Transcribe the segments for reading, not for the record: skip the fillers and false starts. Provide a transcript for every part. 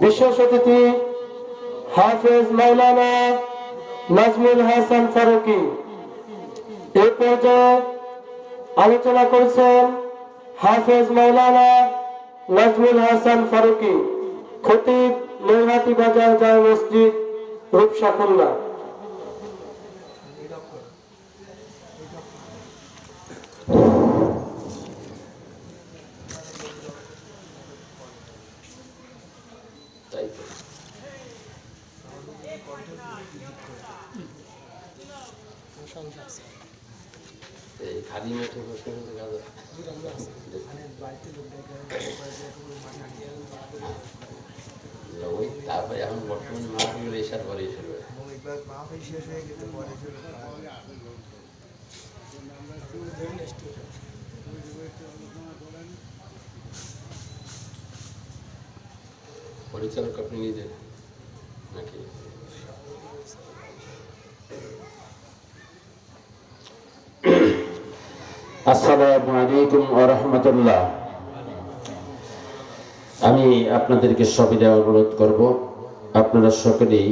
বিশেষ অতিথি হাফেজ মাওলানা নাজমুল হাসান ফারুকী। এই পর্যায়ে আলোচনা করেছেন হাফেজ মাওলানা নাজমুল হাসান ফারুকী, খতিব নৈহাটি বাজার জামে মসজিদ, রূপসা, খুলনা। তারপরে এখন বর্তমানে মাহফিল এসার পরে শুরু হয়। পরিচালক আপনি নিজে নাকি? আসসালামু আলাইকুম ওয়া রাহমাতুল্লাহ। আমি আপনাদেরকে সবিনয়ে অনুরোধ করব, আপনারা সকলেই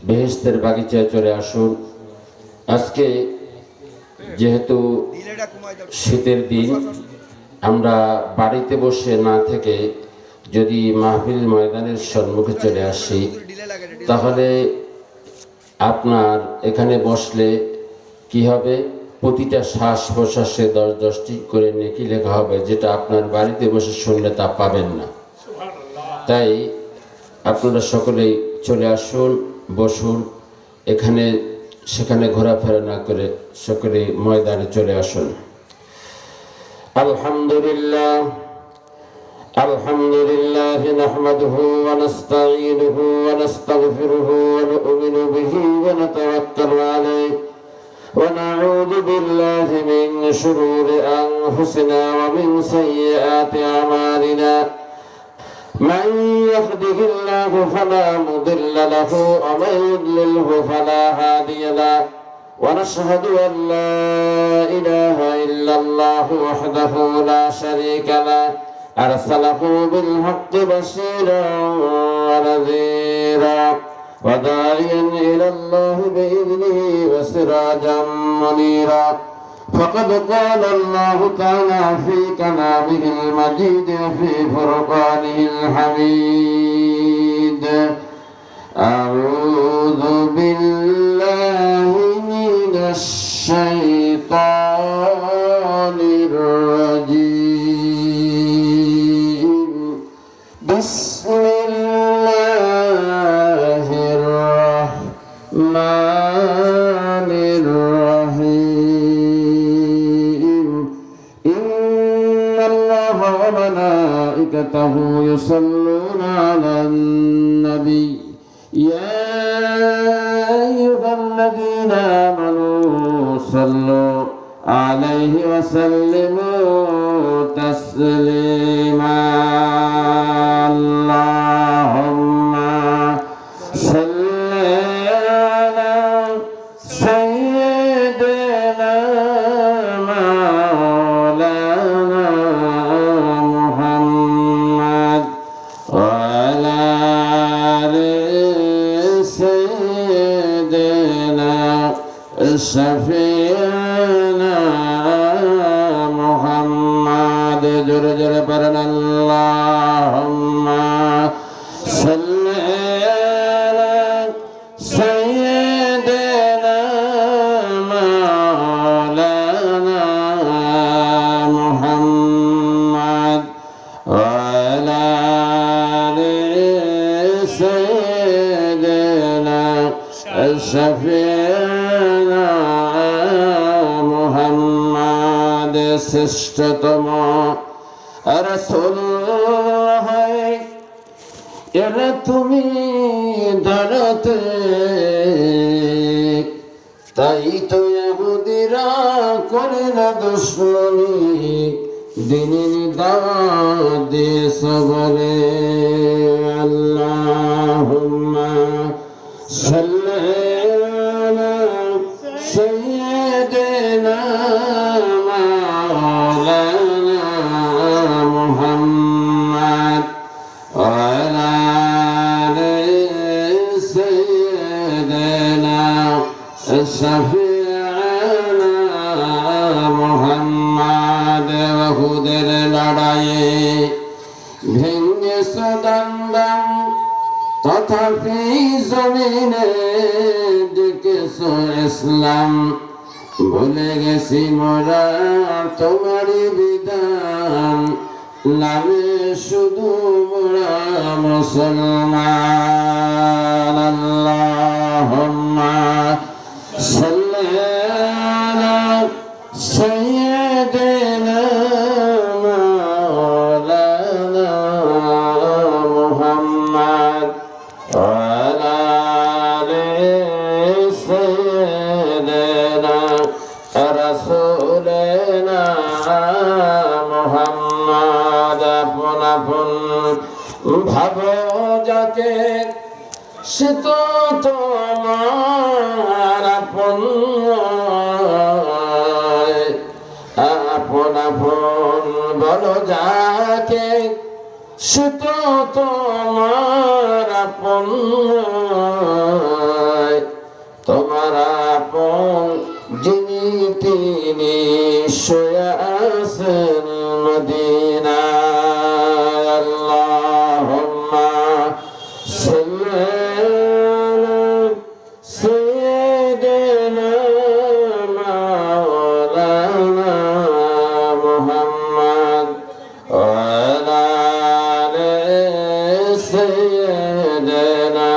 বেহেশতের বাগিচায় চলে আসুন। আজকে যেহেতু শীতের দিন, আমরা বাড়িতে বসে না থেকে যদি মাহফিল ময়দানের সম্মুখে চলে আসি, তাহলে আপনার এখানে বসলে কি হবে, প্রতিটা শ্বাস প্রশ্বাসে 10-10টি করে নেকি লেখা হবে, যেটা আপনার বাড়িতে বসে শুনলে তা পাবেন না। তাই আপনারা সকলেই চলে আসুন, বসুন, এখানে সেখানে ঘোরাফেরা না করে সকলেই ময়দানে চলে আসুন। আলহামদুলিল্লাহ আলহামদুলিল্লাহ নাহমাদুহু ওয়া নাস্তাঈনুহু ওয়া নাস্তাগফিরুহু ওয়া নু'মিনু বিহি ওয়া নাতাওয়াক্কালু আলাইহি ونعوذ بالله من شرور أنفسنا ومن سيئات أعمالنا من يهده الله فلا مضل له ومن يضلله فلا هادي له ونشهد أن لا إله إلا الله وحده لا شريك له أرسله بالحق بشيرا ونذيرا وداعيا إلى الله بإذنه وسراجا منيرا فقد قال الله تعالى في كلامه المجيد وفي فرقانه الحميد أعوذ بالله من الشيطان الرجيم بسم الله الرحمن الرحيم إن الله وملائكته يصلون على النبي يا أيها الذين آمنوا صلوا عليه وسلموا تسليما اللهم صل على سيدنا مولانا محمد وعلى آل سيدنا شفيعنا محمد جل جلاله برنا اللهم صل على سيدنا مولانا محمد وعلى آل سيدنا شفيعنا محمد শ্রেষ্ঠতম রাসূল হয় এরা তুমি ধরতে, তাই তো ইহুদিরা করে না দুশমনি, দিনের দাওয়াত দিয়েছ বলে। আল্লাহুম্মা সাল্লি আলা সাইয়্যিদিনা মাওলানা মুহাম্মদ ওয়া আলা ভেঙেছ দান্দাম তথাপি জমিনে ডেকেছ ইসলাম। ভুলে গেছি মোরা তোমারই বিধান, নামে শুধু মোরা মুসলমান। আল্লাহুম্মা সাল্লি আলা সাইয়্যিদিনা মাওলানা মুহাম্মদ ওয়া আলা আলি সাইয়্যিদিনা রাসূলিনা মুহাম্মদ। আপন আপন ভাবো যাকে সে তো তোমার আপন, আপন আপন বলো যাকে সে তো তোমার আপন। তোমার আপন যিনি তিনি শুয়ে আছেন মদিনায়। আল্লাহুম্মা সাল্লি আলা সাইয়্যিদিনা মাওলানা মুহাম্মদ ওয়া আলা আলি সাইয়্যিদিনা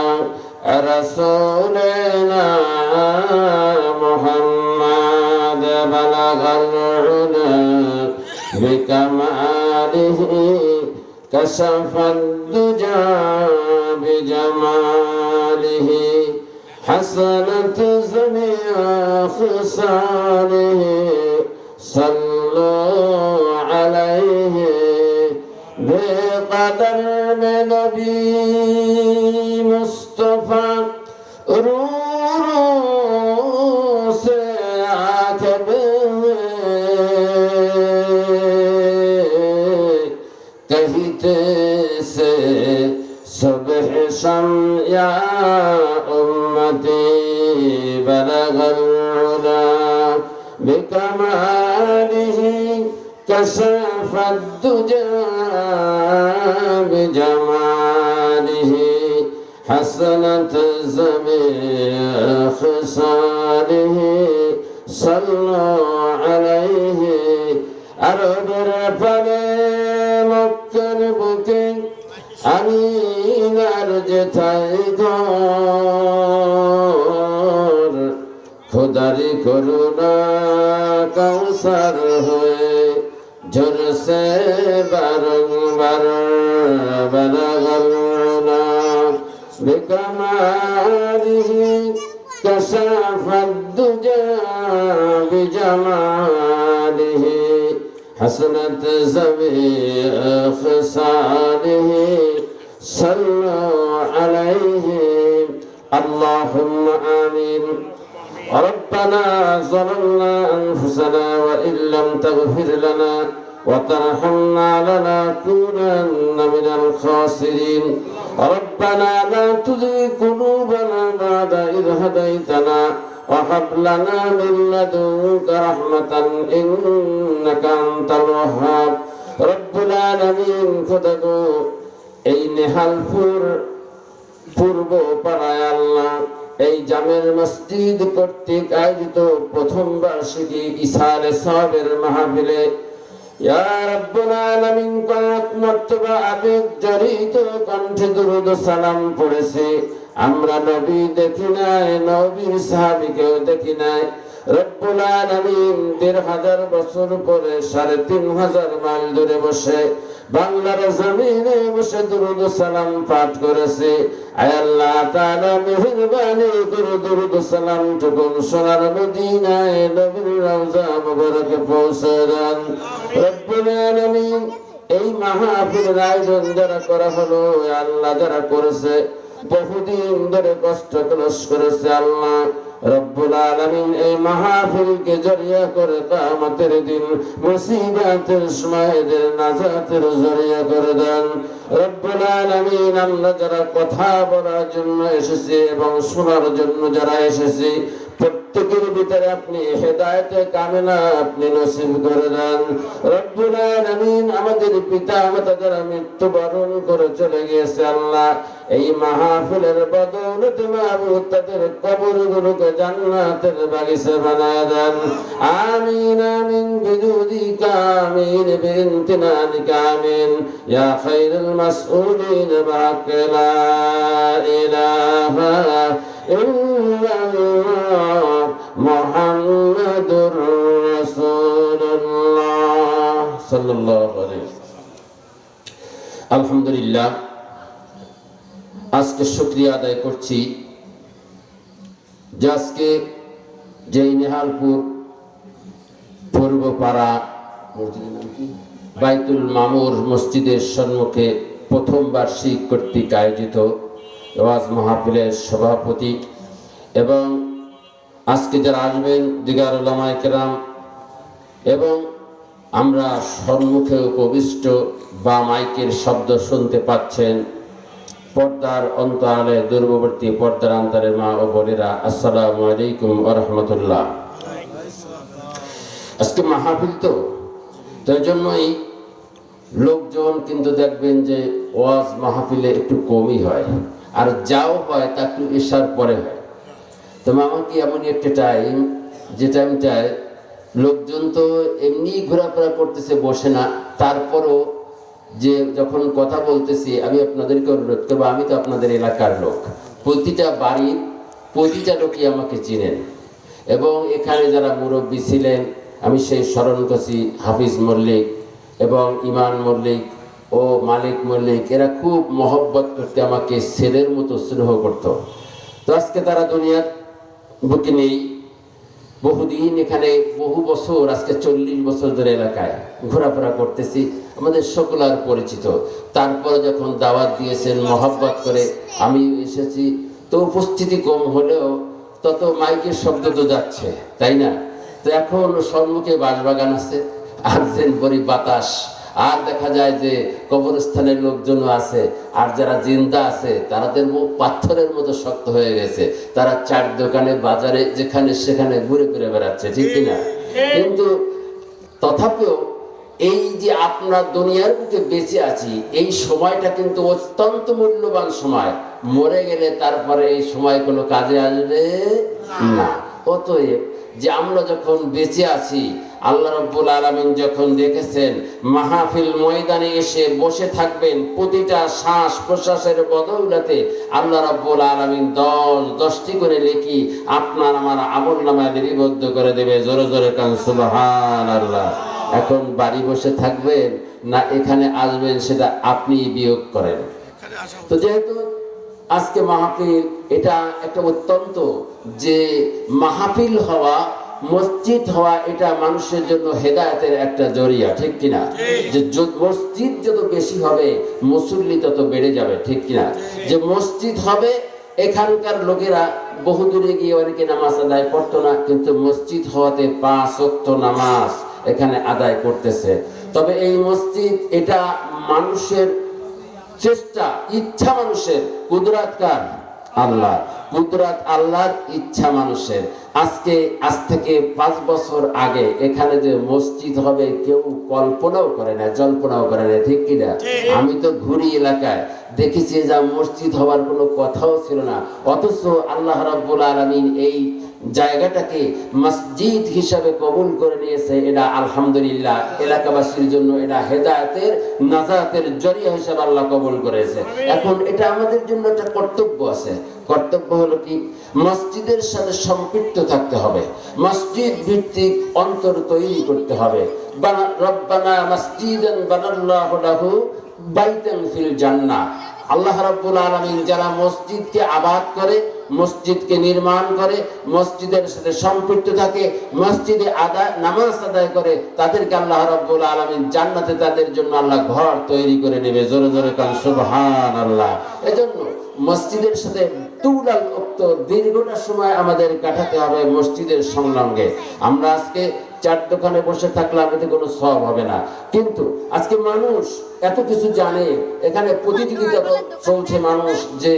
রাসূলিনা মুহাম্মদ। বালাগাল উলা বিকামালিহি কাশাফাদ দুজা বিজামালিহি হাসানাত জামিআ খিসালিহি সাল্লু আলাইহি বেকদর মে নবী মুস্তাফা রূ से आखब कहते से सुबह शम या उम्मती बलगल उला बिकमालिही कशफद दुजा बिजमालिही حسنت جميع خصاله صلوا عليه। আরবের পানে মক্কার বুকে আমিনার যেথায় ঘর, খোদারি করুণা কাউসার হয়ে ঝরসে বারংবার বালাগাল উলা বিকামালিহি কাশাফাদ দুজা বিজামালিহি হাসনাত জামিআ খিসালিহি সাল্লু আলাইহি। আল্লাহুম্মা আমিন। ربنا ظلمنا أنفسنا وإن لم تغفر لنا وترحمنا لنكونن من الخاسرين. ربنا لا تزغ قلوبنا بعد إذ هديتنا وهب لنا من لدنك رحمة إنك أنت الوهاب. رب العالمين খোদাগো এই নেহালপুর পূর্ব পাড়ায় আল্লাহ এই জামের মসজিদ কর্তৃক আয়োজিত প্রথম বার্ষিকী ইসালে সাবের মাহফিলে ইয়া রাব্বুল আলামিন কয়েক মর্তবা আবেগ জড়িত কণ্ঠে দুরূদ সালাম পড়েছে। আমরা নবী দেখি নাই, নবীর সাহাবীকেও দেখি নাই। রব্বুল আলামিন ১৫০০ বছর পরে ৩৫০০ মাইল দূরে বসে বাংলার জমিনে বসে দুরূদ সালাম পাঠ করেছে। আয় আল্লাহ তাআলা মেহেরবানি করে দুরূদ সালাম টুকুন সোনার মদিনায় নবীর রওজা মুবারকে পৌঁছে দেন। রব্বুল আলামিন এই মাহফিলের আয়োজন যারা করা হলো, আল্লাহ যারা করেছে বহুদিন ধরে কষ্ট ক্লেশ করেছে, আল্লাহ রব্বুল আলামিন এই মাহফিলকে জরিয়া করে কিয়ামতের দিন মুসিবতের সময় এদের নাজাতের জরিয়া করে দেন। রব্বুল আলামিন আমরা যারা কথা বলার জন্য এসেছি এবং শোনার জন্য যারা এসেছি প্রত্যেকের ভিতরে আপনি হেদায়েতে কামেলা আপনি নসিব করে দেন রব্বুল আলামিন। আমাদের পিতা মাতা যারা মৃত্যুবরণ করে চলে গিয়েছে আল্লাহ, এই মাহফিলের বদৌলতে মাবুদ তাদের কবরগুলোকে জান্নাতের বাগিচা বানায় দেন। আমিন আমিন বিজুদিকা আমিন বিনতিনানিকা আমিন ইয়া খায়রুল মাসউলিন বিহাক্কি লা ইলাহা ইল্লাল্লাহ মুহাম্মাদুর রাসূলুল্লাহ সাল্লাল্লাহু আলাইহি। আলহামদুলিল্লাহ, আজকে শুকরিয়া আদায় করছি যে আজকে যে নেহালপুর পূর্বপাড়া বাইতুল মামুর মসজিদের সম্মুখে প্রথম বার্ষিক কর্তৃক আয়োজিত ওয়াজ মাহফিলের সভাপতি এবং আজকে যারা আসবেন দিগার উলামায়ে কেরাম এবং আমরা সম্মুখে উপবিষ্ট বা মাইকের শব্দ শুনতে পাচ্ছেন, পর্দার অন্তরালে দূরবর্তী পর্দার অন্তরের মা ও বোনেরা, আসসালামু আলাইকুম ওয়া রাহমাতুল্লাহ। আজকে মাহফিল তো তাই জন্যই লোকজন কিন্তু দেখবেন যে ওয়াজ মাহফিলে একটু কমই হয়, আর যাও হয় তা একটু এশার পরে হয়। তো আমার কি এমনই একটা টাইম যে টাইমটায় লোকজন তো এমনি ঘোরাফেরা করতেছে, বসে না, তারপরও যে যখন কথা বলতেছি আমি আপনাদেরকে অনুরোধ করবো, আমি তো আপনাদের এলাকার লোক, প্রতিটা বাড়ির প্রতিটা লোকই আমাকে চিনেন এবং এখানে যারা মুরব্বী ছিলেন আমি সেই স্মরণ করছি, হাফিজ মল্লিক এবং ইমান মল্লিক ও মালিক মল্লিক, এরা খুব মহব্বত করতে আমাকে ছেলের মতো স্নেহ করত। তো আজকে তারা দুনিয়ার বুকে নেই, বহুদিন এখানে বহু বছর, আজকে 40 বছর ধরে এলাকায় ঘোরাফেরা করতেছি, আমাদের সকলার পরিচিত। তারপরে যখন দাওয়াত দিয়েছেন মহব্বত করে আমি এসেছি, তো উপস্থিতি কম হলেও তত মাইকের শব্দ তো যাচ্ছে, তাই না? তো এখন সম্মুখে বাঁশবাগান আছে, আর পরি বাতাস, আর দেখা যায় যে কবরস্থানের লোকজনও আছে, আর যারা জিন্দা আছে তাদের মুখ পাথরের মতো শক্ত হয়ে গেছে, তারা চার দোকানে বাজারে যেখানে সেখানে ঘুরে ঘুরে বেড়াচ্ছে, ঠিক কিনা? কিন্তু তথাপিও এই যে আপনার দুনিয়ার বুকে বেঁচে আছি, এই সময়টা কিন্তু অত্যন্ত মূল্যবান সময়। মরে গেলে তারপরে এই সময় কোনো কাজে আসবে না। অতএব যে আমরা যখন বেঁচে আছি, আল্লাহ রাব্বুল আলামিন যখন দেখেছেন মাহফিল ময়দানে এসে বসে থাকবেন, প্রতিটা শ্বাস প্রশ্বাসের বদৌলতে আল্লাহ রাব্বুল আলামিন 10টি করে নেকি আপনার আমার আমলনামায় লিপিবদ্ধ করে দেবে। জোরে জোরে কান সুবহানাল্লাহ। এখন বাড়ি বসে থাকবেন না এখানে আসবেন সেটা আপনি বিয়োগ করেন। তো যেহেতু আজকে মাহফিল, এটা একটা অত্যন্ত যে মাহফিল হওয়া, মসজিদ হওয়া, এটা মানুষের জন্য হেদায়েতের একটা জরিয়া, ঠিক কিনা? যে মসজিদ যত বেশি হবে মুসল্লি তত বেড়ে যাবে, ঠিক কিনা? যে মসজিদ হবে, এখানকার লোকেরা বহু দূরে গিয়ে অনেকে নামাজ আদায় করতো না, কিন্তু মসজিদ হওয়াতে 5 ওয়াক্ত নামাজ এখানে আদায় করতেছে। তবে এই মসজিদ এটা মানুষের চেষ্টা, ইচ্ছা মানুষের, কুদরত কার? আল্লাহ। কুদরত আল্লাহর, ইচ্ছা মানুষের। আজ থেকে 5 বছর আগে এখানে যে মসজিদ হবে কেউ কল্পনাও করে না, জল্পনাও করে না, ঠিক কিনা? আমি তো ঘুরি এলাকায়, দেখেছি যে মসজিদ হওয়ার কোনো কথাও ছিল না, অথচ আল্লাহ রাব্বুল আলামিন এই জায়গাটাকে মসজিদ হিসাবে কবুল করে নিয়েছে। এটা আলহামদুলিল্লাহ এলাকাবাসীর জন্য এটা হেদায়েতের, নাজাতের জরিয়া হিসাবে আল্লাহ কবুল করেছে। এখন এটা আমাদের জন্য একটা কর্তব্য আছে। কর্তব্য হলো কি? মসজিদের সাথে সম্পৃক্ত থাকতে হবে, মসজিদ ভিত্তিক অন্তর তৈরি করতে হবে। রব্বানা মাসজিদান বানাল্লাহু লাহু বাইতান ফিল জান্নাহ। আল্লাহ রাব্বুল আলামিন যারা মসজিদকে আবাদ করে, মসজিদকে নির্মাণ করে, মসজিদের সাথে সম্পৃক্ত থাকে, মসজিদে নামাজ আদায় করে, তাদেরকে আল্লাহ রাব্বুল আলামিন জান্নাতে তাদের জন্য আল্লাহ ঘর তৈরি করে নেবে। জোরে জোরে কান সুবহানাল্লাহ। এজন্য মসজিদের সাথে দীর্ঘটা সময় আমাদের কাটাতে হবে মসজিদের সংলগ্নে। আমরা আজকে চার দোকানে বসে থাকলাম, এতে কোনো সব হবে না। কিন্তু আজকে মানুষ এত কিছু জানে, এখানে প্রতিযোগিতা চলছে মানুষ যে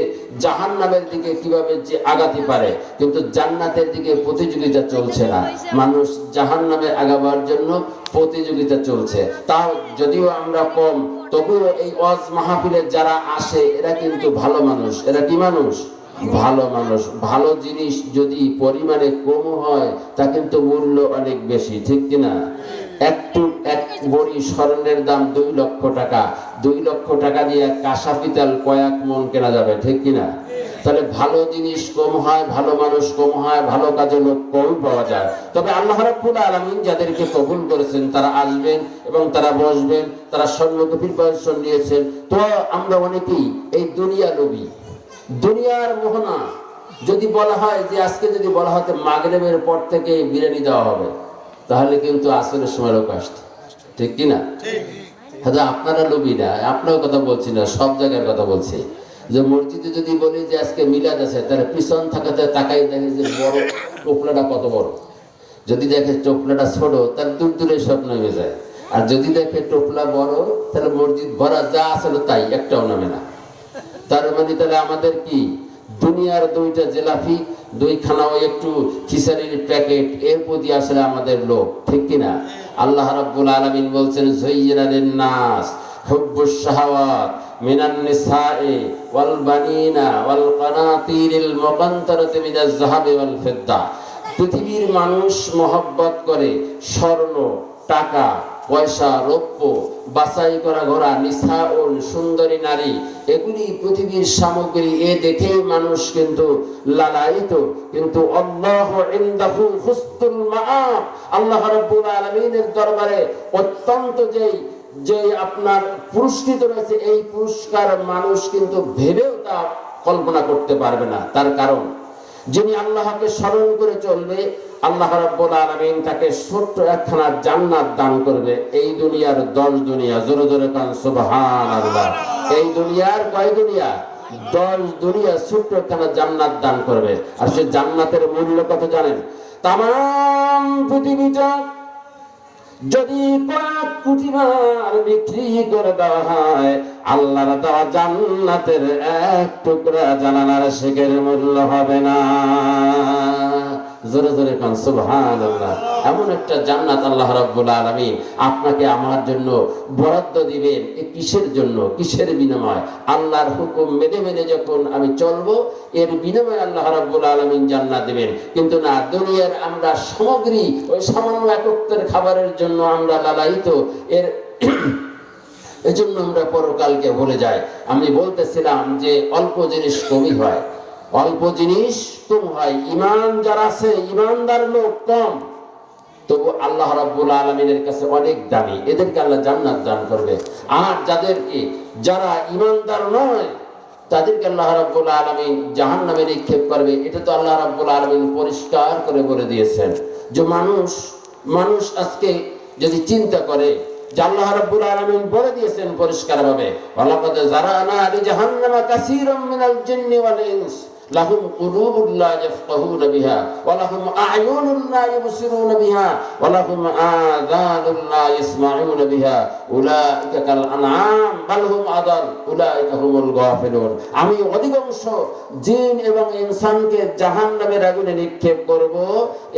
জাহান্নামের দিকে কিভাবে যে আগাতে পারে, কিন্তু জান্নাতের দিকে প্রতিযোগিতা চলছে না। মানুষ জাহান্নামে আগাবার জন্য প্রতিযোগিতা চলছে। তাও যদিও আমরা কম, তবুও এই ওয়াজ মাহফিলে যারা আসে এরা কিন্তু ভালো মানুষ। এরা কি মানুষ? ভালো মানুষ। ভালো জিনিস যদি পরিমাণে কম হয় তা কিন্তু মূল্য অনেক বেশি, ঠিক কিনা? এক বড়ি স্বর্ণের দাম 2 লক্ষ টাকা। 2 লক্ষ টাকা দিয়ে কাঁসা পিতল কয়েক মন কেনা যাবে, ঠিক কিনা? তাহলে ভালো জিনিস কম হয়, ভালো মানুষ কম হয়, ভালো কাজে লোক কম পাওয়া যায়। তবে আল্লাহ রাব্বুল আলামিন যাদেরকে কবুল করেছেন তারা আসবেন এবং তারা বসবেন, তারা সম্মুখে প্রিপারেশন নিয়েছেন। তো আমরা অনেকেই এই দুনিয়া লোভী, দুনিয়ার মোহনা। যদি বলা হয় যে আজকে যদি বলা হয় মাগরিবের পর থেকে বিরিয়ানি দেওয়া হবে, তাহলে কিন্তু আসরের সময় লোক আসতো, ঠিক কিনা? হ্যাঁ, আপনারা লোভী না, আপনার কথা বলছি না, সব জায়গার কথা বলছি। যে মসজিদে যদি বলি যে আজকে মিলাদ আছে, তাহলে পিছন থাকাতে তাকাই দেখে যে বড় টোপলাটা কত বড়। যদি দেখে টোপলাটা ছোট, তাহলে দূর দূরে সব নেমে যায়। আর যদি দেখে টোপলা বড়, তাহলে মসজিদ ভরা যা আসলে তাই, একটাও নামে না। তার মানে তাহলে আমাদের কি দুনিয়ার 2টা জিলাপি, 2খানা একটু খিচাড়ির প্যাকেট, এর প্রতি আসলে আমাদের লোক, ঠিক কিনা? আল্লাহ রাব্বুল আলামিন বলছেন যায়্যানা লিন-নাস হুব্বুশ শাহাওয়াত মিনান নিসাই ওয়াল বানিনা ওয়াল কানাতিরিল মুকান্তারাতি মিনাজ যাহাবি ওয়াল ফিদ্দা। পৃথিবীর মানুষ মহব্বত করে স্বর্ণ, টাকা, পয়সা, রৌপ্য, বাছাই করা ঘোড়া, নিসা ও সুন্দরী নারী, এগুলি পৃথিবীর সামগ্রী। এ দেখেই মানুষ কিন্তু লালায়িত। কিন্তু আল্লাহু ইনদাহু হুসনুল মাআব, আল্লাহ রাব্বুল আলামিনের দরবারে অত্যন্ত যে আপনার পুরস্কৃত রয়েছে, এই পুরস্কার মানুষ কিন্তু ভেবেও তা কল্পনা করতে পারবে না। তার কারণ যিনি আল্লাহকে স্মরণ করে চলবে, আল্লাহ রাব্বুল আলামিন তাকে ছোট্ট একখানা জান্নাত দান করবে। এই দুনিয়ার 10 দুনিয়া, জোরে জোরে কান সুবহানাল্লাহ। এই দুনিয়ার কয় দুনিয়া? 10 দুনিয়া, ছোট্ট একখানা জান্নাত দান করবে। আর সেই জান্নাতের মূল্য কত জানেন? তামাম পৃথিবীটা যদি 1 কোটি বার বিক্রি করে দেওয়া হয়, আল্লাহর দেওয়া জান্নাতের এক টুকরা জানালার শেখের মূল্য হবে না। জোরে জোরে কান সুবহানাল্লাহ। এমন একটা জান্নাত আল্লাহ রাব্বুল আলামিন আপনাকে আমার জন্য বরাদ্দ দিবেন। এ কিসের জন্য, কিসের বিনিময়? আল্লাহর হুকুম মেনে মেনে যখন আমি চলবো, এর বিনিময়ে আল্লাহ রাব্বুল আলামিন জান্নাত দিবেন। কিন্তু না, দুনিয়ার আমরা সামগ্রী, ওই সামান্য একত্বের খাবারের জন্য আমরা লালায়িত। এজন্য আমরা পরকালকে ভুলে যাই। আমি বলতেছিলাম যে অল্প জিনিস কমই হয়, অল্প জিনিস কম হয়। ঈমান যারা আছে, ঈমানদার লোক কম, তবু আল্লাহ রাব্বুল আলামিনের কাছে অনেক দামি, এদেরকে আল্লাহ জান্নাত দান করবে। আর যারা ঈমানদার নয়, তাদেরকে আল্লাহ রাব্বুল আলামিন জাহান্নামে নিক্ষেপ করবে। এটা তো আল্লাহ রাব্বুল আলামিন পরিষ্কার করে বলে দিয়েছেন। যে মানুষ আজকে যদি চিন্তা করে যে আল্লাহ রাব্বুল আলামিন বলে দিয়েছেন পরিষ্কারভাবে, ওয়ালাকাদ যারানা লিজাহান্নামা কাসীরাম মিনাল জিন্নি ওয়াল ইনস লাহুম কুলুবুন লা ইয়াফকাহুনা বিহা ওয়া লাহুম আ'য়ুনুন লা ইবসিরুনা বিহা ওয়া লাহুম আযানুন লা ইয়াসমাউনা বিহা উলাইকা কাল আনআম বাল হুম আদাল উলাইকা হুমুল গাফিলুন। আমি অধিকাংশ জিন এবং ইনসানকে জাহান্নামের আগুনে নিক্ষেপ করব,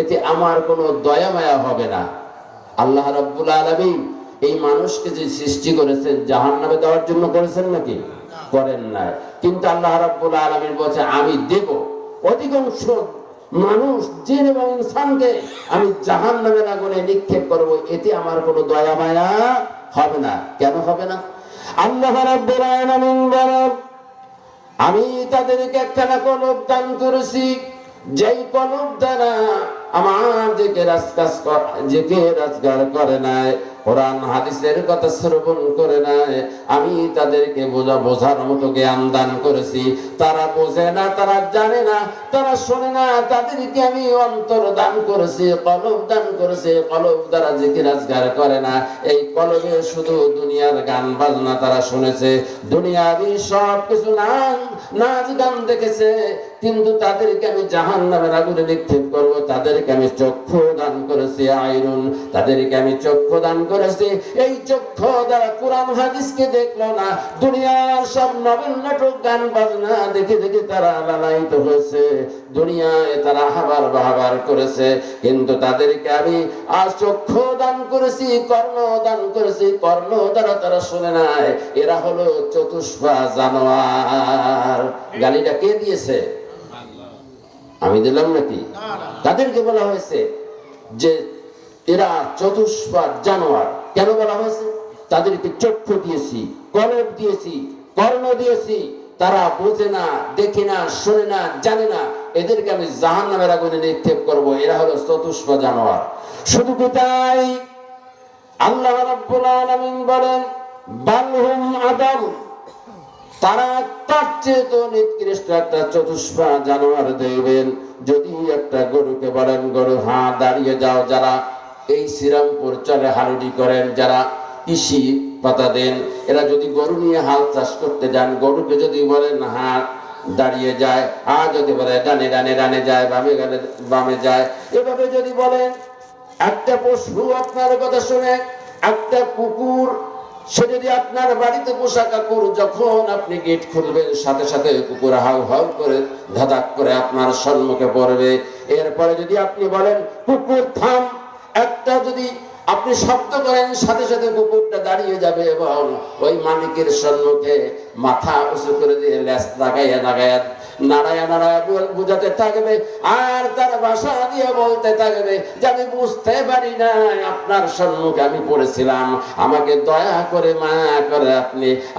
এতে আমার কোনো দয়া মায়া হবে না। আল্লাহ রাব্বুল আলামিন এই মানুষকে যে সৃষ্টি করেছেন জাহান্নামে দেওয়ার জন্য করেছেন নাকি? করেন না। কিন্তু আল্লাহ রাব্বুল আলামিন বলেছে আমি দেব অধিকাংশ মানুষ, জিন এবং ইনসানকে আমি জাহান্নামের আগুনে নিক্ষেপ করব, এতে আমার কোনো দয়া মায়া হবে না। কেন হবে না? আল্লাহ রাব্বুল আলামিন বলেন আমি তাদেরকে একখানা কলব দান করেছি, যেই কলব দ্বারা আমার দিকে রাজগার করে নাই, কোরআন হাদিসের কথা শ্রবণ করে নাই, আমি তাদেরকে বোঝার মতো জ্ঞান দান করেছি। তারা বোঝে না, তারা জানে না, তারা শোনে না, তাদেরকে আমি অন্তর দান করেছি, কলব দান করেছি। কলব দ্বারা জিকির রাজগার করে না, এই কলবে শুধু দুনিয়ার গান বাজনা তারা শুনেছে, দুনিয়াবি সব কিছু নাচ গান দেখেছে। কিন্তু তাদেরকে আমি জাহান্নামের আগুনে নিক্ষেপ করব। তাদেরকে আমি চক্ষু দান করেছি আইনুন, তাদেরকে আমি চক্ষু দান করেছি। এই চক্ষু দ্বারা কোরআন হাদিসকে দেখলো না, দুনিয়ার সব নবেল নাটক গান বাজনা দেখে দেখে তারা লালায়িত হয়েছে, দুনিয়ায় তারা হাবার বাহাবার করেছে। কিন্তু তাদেরকে আমি আজ চক্ষু দান করেছি, কর্ণ দান করেছি, কর্ণ দ্বারা তারা শুনে নাই। এরা হলো চতুষ্পা জানোয়ার। গালিটা কে দিয়েছে? আমি দিলাম নাকি? তাদেরকে বলা হয়েছে যে এরা চতুষ্পা জানোয়ার। কেন বলা হয়েছে? তাদেরকে চক্ষু দিয়েছি, কলব দিয়েছি, কর্ণ দিয়েছি, তারা বোঝে না, দেখে না, শোনে না, জানে না। এদেরকে আমি জাহান্নামের আগুনে নিক্ষেপ করব। এরা হলো চতুষ্পা জানোয়ার। শুধু কি তাই? আল্লাহ রাব্বুল আলামিন বলেন বালহুম আদম, তারা তার চেয়ে তো নিকৃষ্ট একটা চতুষ্পা জানোয়ার দেখবেন। যদি একটা গরুকে বলেন গরু হ্যাঁ দাঁড়িয়ে যাও, যারা এই শ্রীরামপুর চলে হারুডি করেন, যারা কৃষি পাতা দেন, এরা যদি গরু নিয়ে হাল চাষ করতে যান, গরুকে যদি বলেন হ্যাঁ দাঁড়িয়ে যায়, আর যদি বলে ডানে ডানে ডানে যায়, বামে গেলে বামে যায়, এভাবে যদি বলেন, একটা পশু আপনার কথা শুনে, একটা কুকুর, সে যদি আপনার বাড়িতে পোষা কুকুর, যখন আপনি গেট খুলবেন সাথে সাথে কুকুর হাউ হাউ করে ধাঁধাক করে আপনার সম্মুখে পড়বে। এরপরে যদি আপনি বলেন কুকুর থাম, একটা যদি আপনি শব্দ করেন, সাথে সাথে কুকুরটা দাঁড়িয়ে যাবে এবং ওই মালিকের সম্মুখে মাথা উঁচু করে দিয়ে লেজ লাগাইয়া লাগাইয়া নাড়ায়া নাড়ায়া বুঝাতে থাকবে। আর তার ভাষা দিয়ে বলতে থাকবে যে আমি বুঝতে পারি না, আপনার সম্মুখে আমি পড়েছিলাম, আমাকে দয়া করে মায়া করে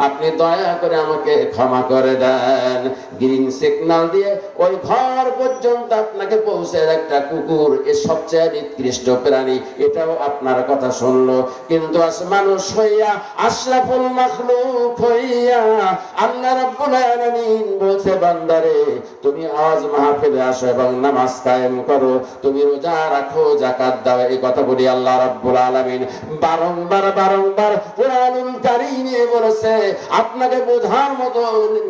আপনি দয়া করে আমাকে ক্ষমা করে দেন। গ্রিন সিগন্যাল দিয়ে ওই ঘর পর্যন্ত আপনাকে পৌঁছে একটা কুকুর, এ সবচেয়ে নিকৃষ্ট প্রাণী, এটাও আপনার কথা শুনলো। কিন্তু মানুষ হইয়া, আশরাফুল মাখলুক হইয়া আল্লাহ রাব্বুল আলামিন বলছে বান্দারে, তুমি আজ মাহফিলে আসো এবং নামাজ কায়েম করো, তুমি রোজা রাখো, যাকাত দাও। এই কথা বলি আল্লাহ রাব্বুল আলামিন বারংবার বারংবার কুরআনুল কারীমে বলেছে। আপনাকে বোঝার মতো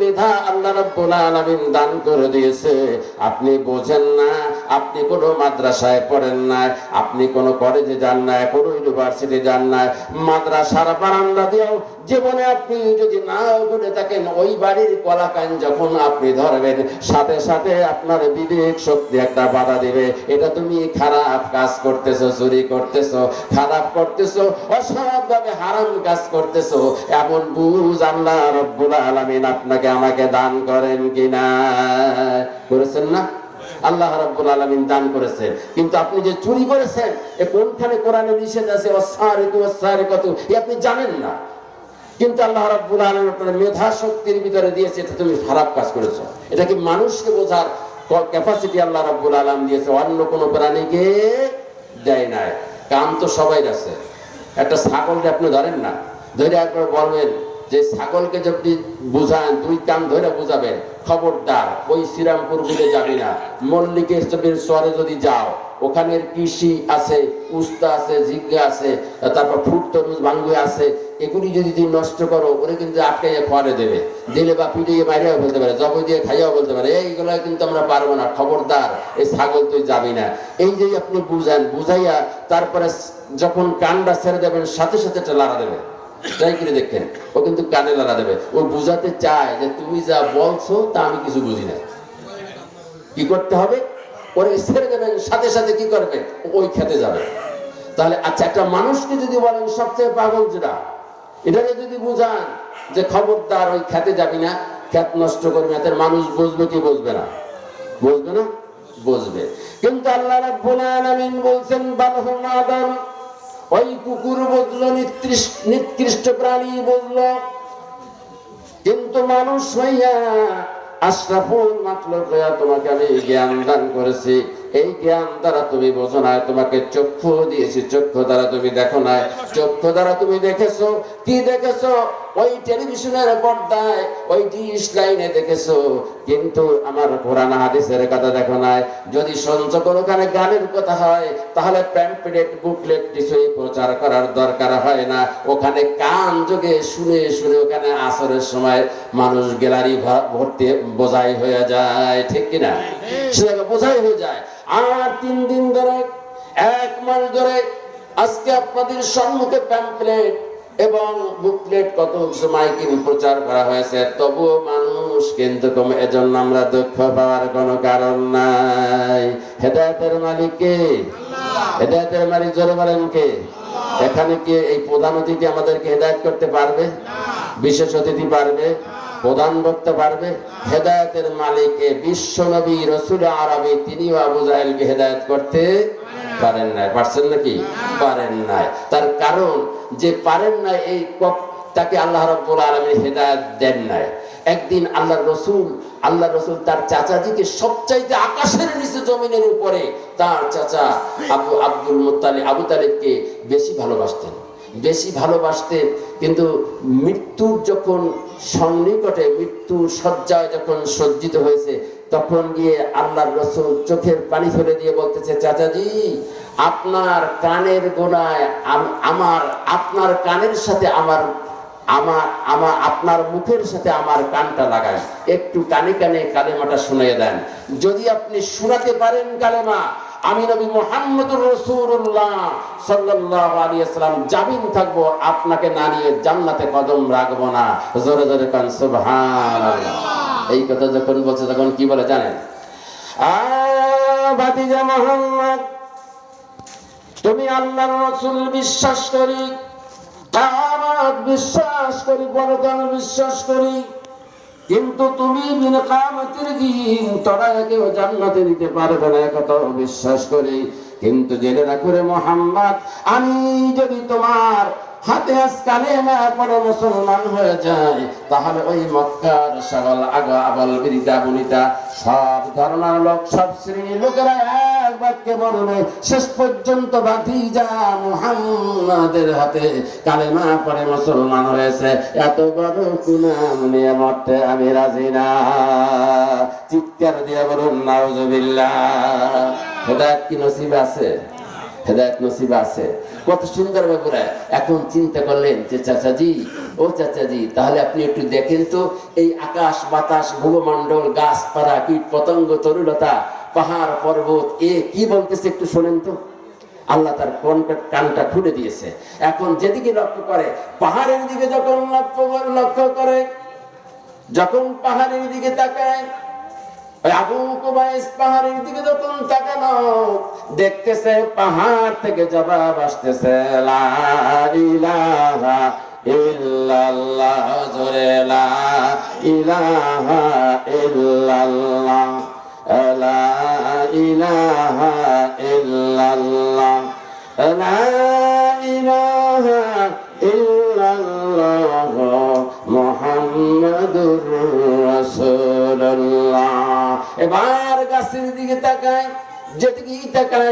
মেধা আল্লাহ রাব্বুল আলামিন দান করে দিয়েছে। আপনি বোঝেন না, আপনি কোনো মাদ্রাসায় পড়েন না, আপনি কোনো কলেজে যান না, কোনো ইউনিভার্সিটি যান না, মাদ্রাসার বারান্দা দিয়েও জীবনে আপনি যদি না ঘুরে থাকেন, ওই বাড়ির কলাকান যখন আপনি ধরবেন, সাথে সাথে আপনার বিবেক শক্তি একটা বাধা দিবে, এটা তুমি খারাপ কাজ করতেছো, চুরি করতেছো, খারাপ করতেছো, অসৎভাবে হারাম কাজ করতেছো। এমন বুঝ আল্লাহ রাব্বুল আলামিন আপনাকে আমাকে দান করেন কিনা? করেছেন না? আল্লাহ রাব্বুল আলামিন দান করেছেন। কিন্তু আপনি যে চুরি করেছেন, এ কোনখানে কোরআনে নিষেধ আছে ওয়াসারিকু ওয়াসারিকাতু, আপনি জানেন না। কিন্তু আল্লাহ রাব্বুল আলামিন আপনার মেধা শক্তির ভিতরে দিয়েছে, এটা তুমি খারাপ কাজ করেছো। এটা কি মানুষকে বোঝার ক্যাপাসিটি আল্লাহ রাব্বুল আলামিন দিয়েছে, অন্য কোনো প্রাণীকে দেয় নাই। কান তো সবাই আছে। একটা ছাগলকে আপনি ধরেন না, ধরে একবার বলবেন যে ছাগলকে যদি বুঝান, দুই কান ধরে বুঝাবেন, খবরদার ওই শ্রীরামপুর বিলে যাবি না, মল্লিকের চরে যদি যাও, ওখানের কৃষি আছে, উস্তা আছে, জিজ্ঞা আছে, তারপর ফুট তরমুজ ভাঙ্গু আছে, এগুলি যদি তুই নষ্ট করো, ওরে কিন্তু আটকাইয়া খোয়ারে দেবে, দিলে বা পিটিয়ে মারিয়াও বলতে পারে, জব দিয়ে খাইয়াও বলতে পারে, এইগুলো কিন্তু আমরা পারবো না, খবরদার এই ছাগল তুই যাবি না। এই যে আপনি বুঝান, বুঝাইয়া তারপরে যখন কানটা ছেড়ে দেবেন, সাথে সাথে একটা লাড়া দেবে, ট্রাই করে দেখেন, ও কিন্তু কানে লাড়া দেবে। ও বুঝাতে চায় যে তুমি যা বলছো তা আমি কিছু বুঝি না। কি করতে হবে? ওরে ছেড়ে দেবেন, সাথে সাথে কি করবে? ওই খেতে যাবে। তাহলে আচ্ছা, একটা মানুষকে যদি বলেন সবচেয়ে পাগল যেটা, এটাকে যদি বুঝান যে খবরদার ওই খেতে যাবি না, খেত নষ্ট করবি না, মানুষ বুঝবে কি বুঝবে না? বুঝবে না? বুঝবে। কিন্তু আল্লাহ রাব্বুল আলামিন বলছেন বালহুম আদম, ওই কুকুর বুঝলো, নিকৃষ্ট প্রাণী বুঝলো। কিন্তু মানুষ হইয়া, আশরাফুল মাখলুক হইয়া তোমাকে আমি জ্ঞান দান করেছি, এই জ্ঞান দ্বারা তুমি বোঝো না, তোমাকে চক্ষু দিয়েছি, চক্ষু দ্বারা তুমি দেখো না, চক্ষু দ্বারা তুমি দেখেছো কি দেখেছো? ওই টেলিভিশনের পর্দায়, ওই ডিশ লাইনে দেখেছো, কিন্তু আমার কোরআন হাদিসের কথা দেখো না। যদি শুনছ কোনখানে গানের কথা হয়, তাহলে প্যাম্পলেট বুকলেট কিছুই প্রচার করার দরকার হয় না। ওখানে কান যোগে শুনে শুনে ওখানে আসরের সময় মানুষ গ্যালারি ভর্তি বোঝাই হয়ে যায়, ঠিক কিনা? সেটাকে বোঝাই হয়ে যায়। আর 3 দিন ধরে, 1 মাস ধরে আজকে আপনাদের সম্মুখে প্যাম্পলেট এবং বুকলেট কত মাইকিং প্রচার করা হয়েছে, তবুও মানুষ কিন্তু কম। এজন্য আমরা দুঃখ পাওয়ার কোনো কারণ নাই। হেদায়েতের মালিক কে? হেদায়েতের মালিক জোরে বলেন কে? এখানে কি এই প্রধান অতিথি আমাদেরকে হেদায়েত করতে পারবে? বিশেষ অতিথি পারবে? প্রধান বক্তা পারবে? হেদায়েতের মালিক বিশ্ব নবী রাসূল আরবি, তিনিও আবু জাহেলকে হেদায়েত করতে পারেন নাই। পারছেন নাকি? পারেন নাই। তার কারণ যে পারেন না, এই তাকে আল্লাহ রাব্বুল আলামিন হেদায়েত দেন নাই। একদিন আল্লাহর রাসূল তার চাচাজিকে সবচাইতে আকাশের নিচে জমিনের উপরে তার চাচা আব্দুল মুত্তালিব, আবু তালিবকে বেশি ভালোবাসতেন। কিন্তু মৃত্যুর যখন সন্নিকটে, মৃত্যুর শয্যায় যখন সজ্জিত হয়েছে, তখন গিয়ে আল্লাহর রাসূল চোখের পানি ফেলে দিয়ে বলতেছে, চাচাজি, আপনার কানের গোনায় আপনার কানের সাথে আপনার মুখের সাথে আমার কানটা লাগাই, একটু কানে কানে কালেমাটা শুনিয়ে দেন। যদি আপনি শোনাতে পারেন কালেমা, আমি নবী মুহাম্মদুর রাসূলুল্লাহ সাল্লাল্লাহু আলাইহি ওয়াসাল্লাম জামিন থাকবো, আপনাকে না নিয়ে জান্নাতে কদম রাখবো না। জোরে জোরে কান সুবহানাল্লাহ। এই কথা যখন বলছে, তখন কি বলে জানেন? ভাতিজা মুহাম্মদ, তুমি আল্লাহর রাসূল বিশ্বাস করি, কিয়ামত বিশ্বাস করি, পরকাল বিশ্বাস করি, কিন্তু তুমি বিনা কিয়ামতের দিন তোরা কেউ জান্নাতে দিতে পারবে না, কথা বিশ্বাস করি। কিন্তু জেনে রাখো রে মুহাম্মদ, আমি যদি তোমার হাতে কালেমা পড়ে মুসলমান হয়ে যায়, তাহলে ওই মক্কার সকল আবল বৃদ্ধা বনিতা, সব ধরনের লোক, সব শ্রেণীর লোকেরা এক বাক্যে বলবে, শেষ পর্যন্ত ভাতিজা মুহাম্মাদের হাতে কালেমা পড়ে মুসলমান হয়েছে, এত বড় গুনাহ নিয়ে মরতে আমি রাজি না। চিৎকার দিয়ে বলুন নাউজুবিল্লাহ। হেদায়েত কি নসিব আছে? হেদায়েত নসিব আছে। কত সুন্দর ব্যাপার। এখন চিন্তা করলেন যে চাচাজি, ও চাচাজি, তাহলে আপনি একটু দেখেন তো, এই আকাশ বাতাস ভূমণ্ডল, গাছপালা, কীট পতঙ্গ, তরুলতা, পাহাড় পর্বত, কি বলতেছে একটু শোনেন তো। আল্লাহ তার কানটা খুলে দিয়েছে। এখন যেদিকে লক্ষ্য করে, পাহাড়ের দিকে যখন লক্ষ্য করে, যখন পাহাড়ের দিকে তাকায়, আবু কুবাইস পাহাড়ের দিকে যখন তাকানো, দেখতেছে পাহাড় থেকে জবাব আসতেছে, লা ইলাহা ইল্লাল্লাহ, জোরে লা ইলাহা ইল্লাল্লাহ, লা ইলাহা ইল্লাল্লাহ, লা ইলাহা ইল্লাল্লাহ মুহাম্মাদুর রাসূলুল্লাহ। এবার গাছের দিকে তাকায়, যেদিকেই তাকায়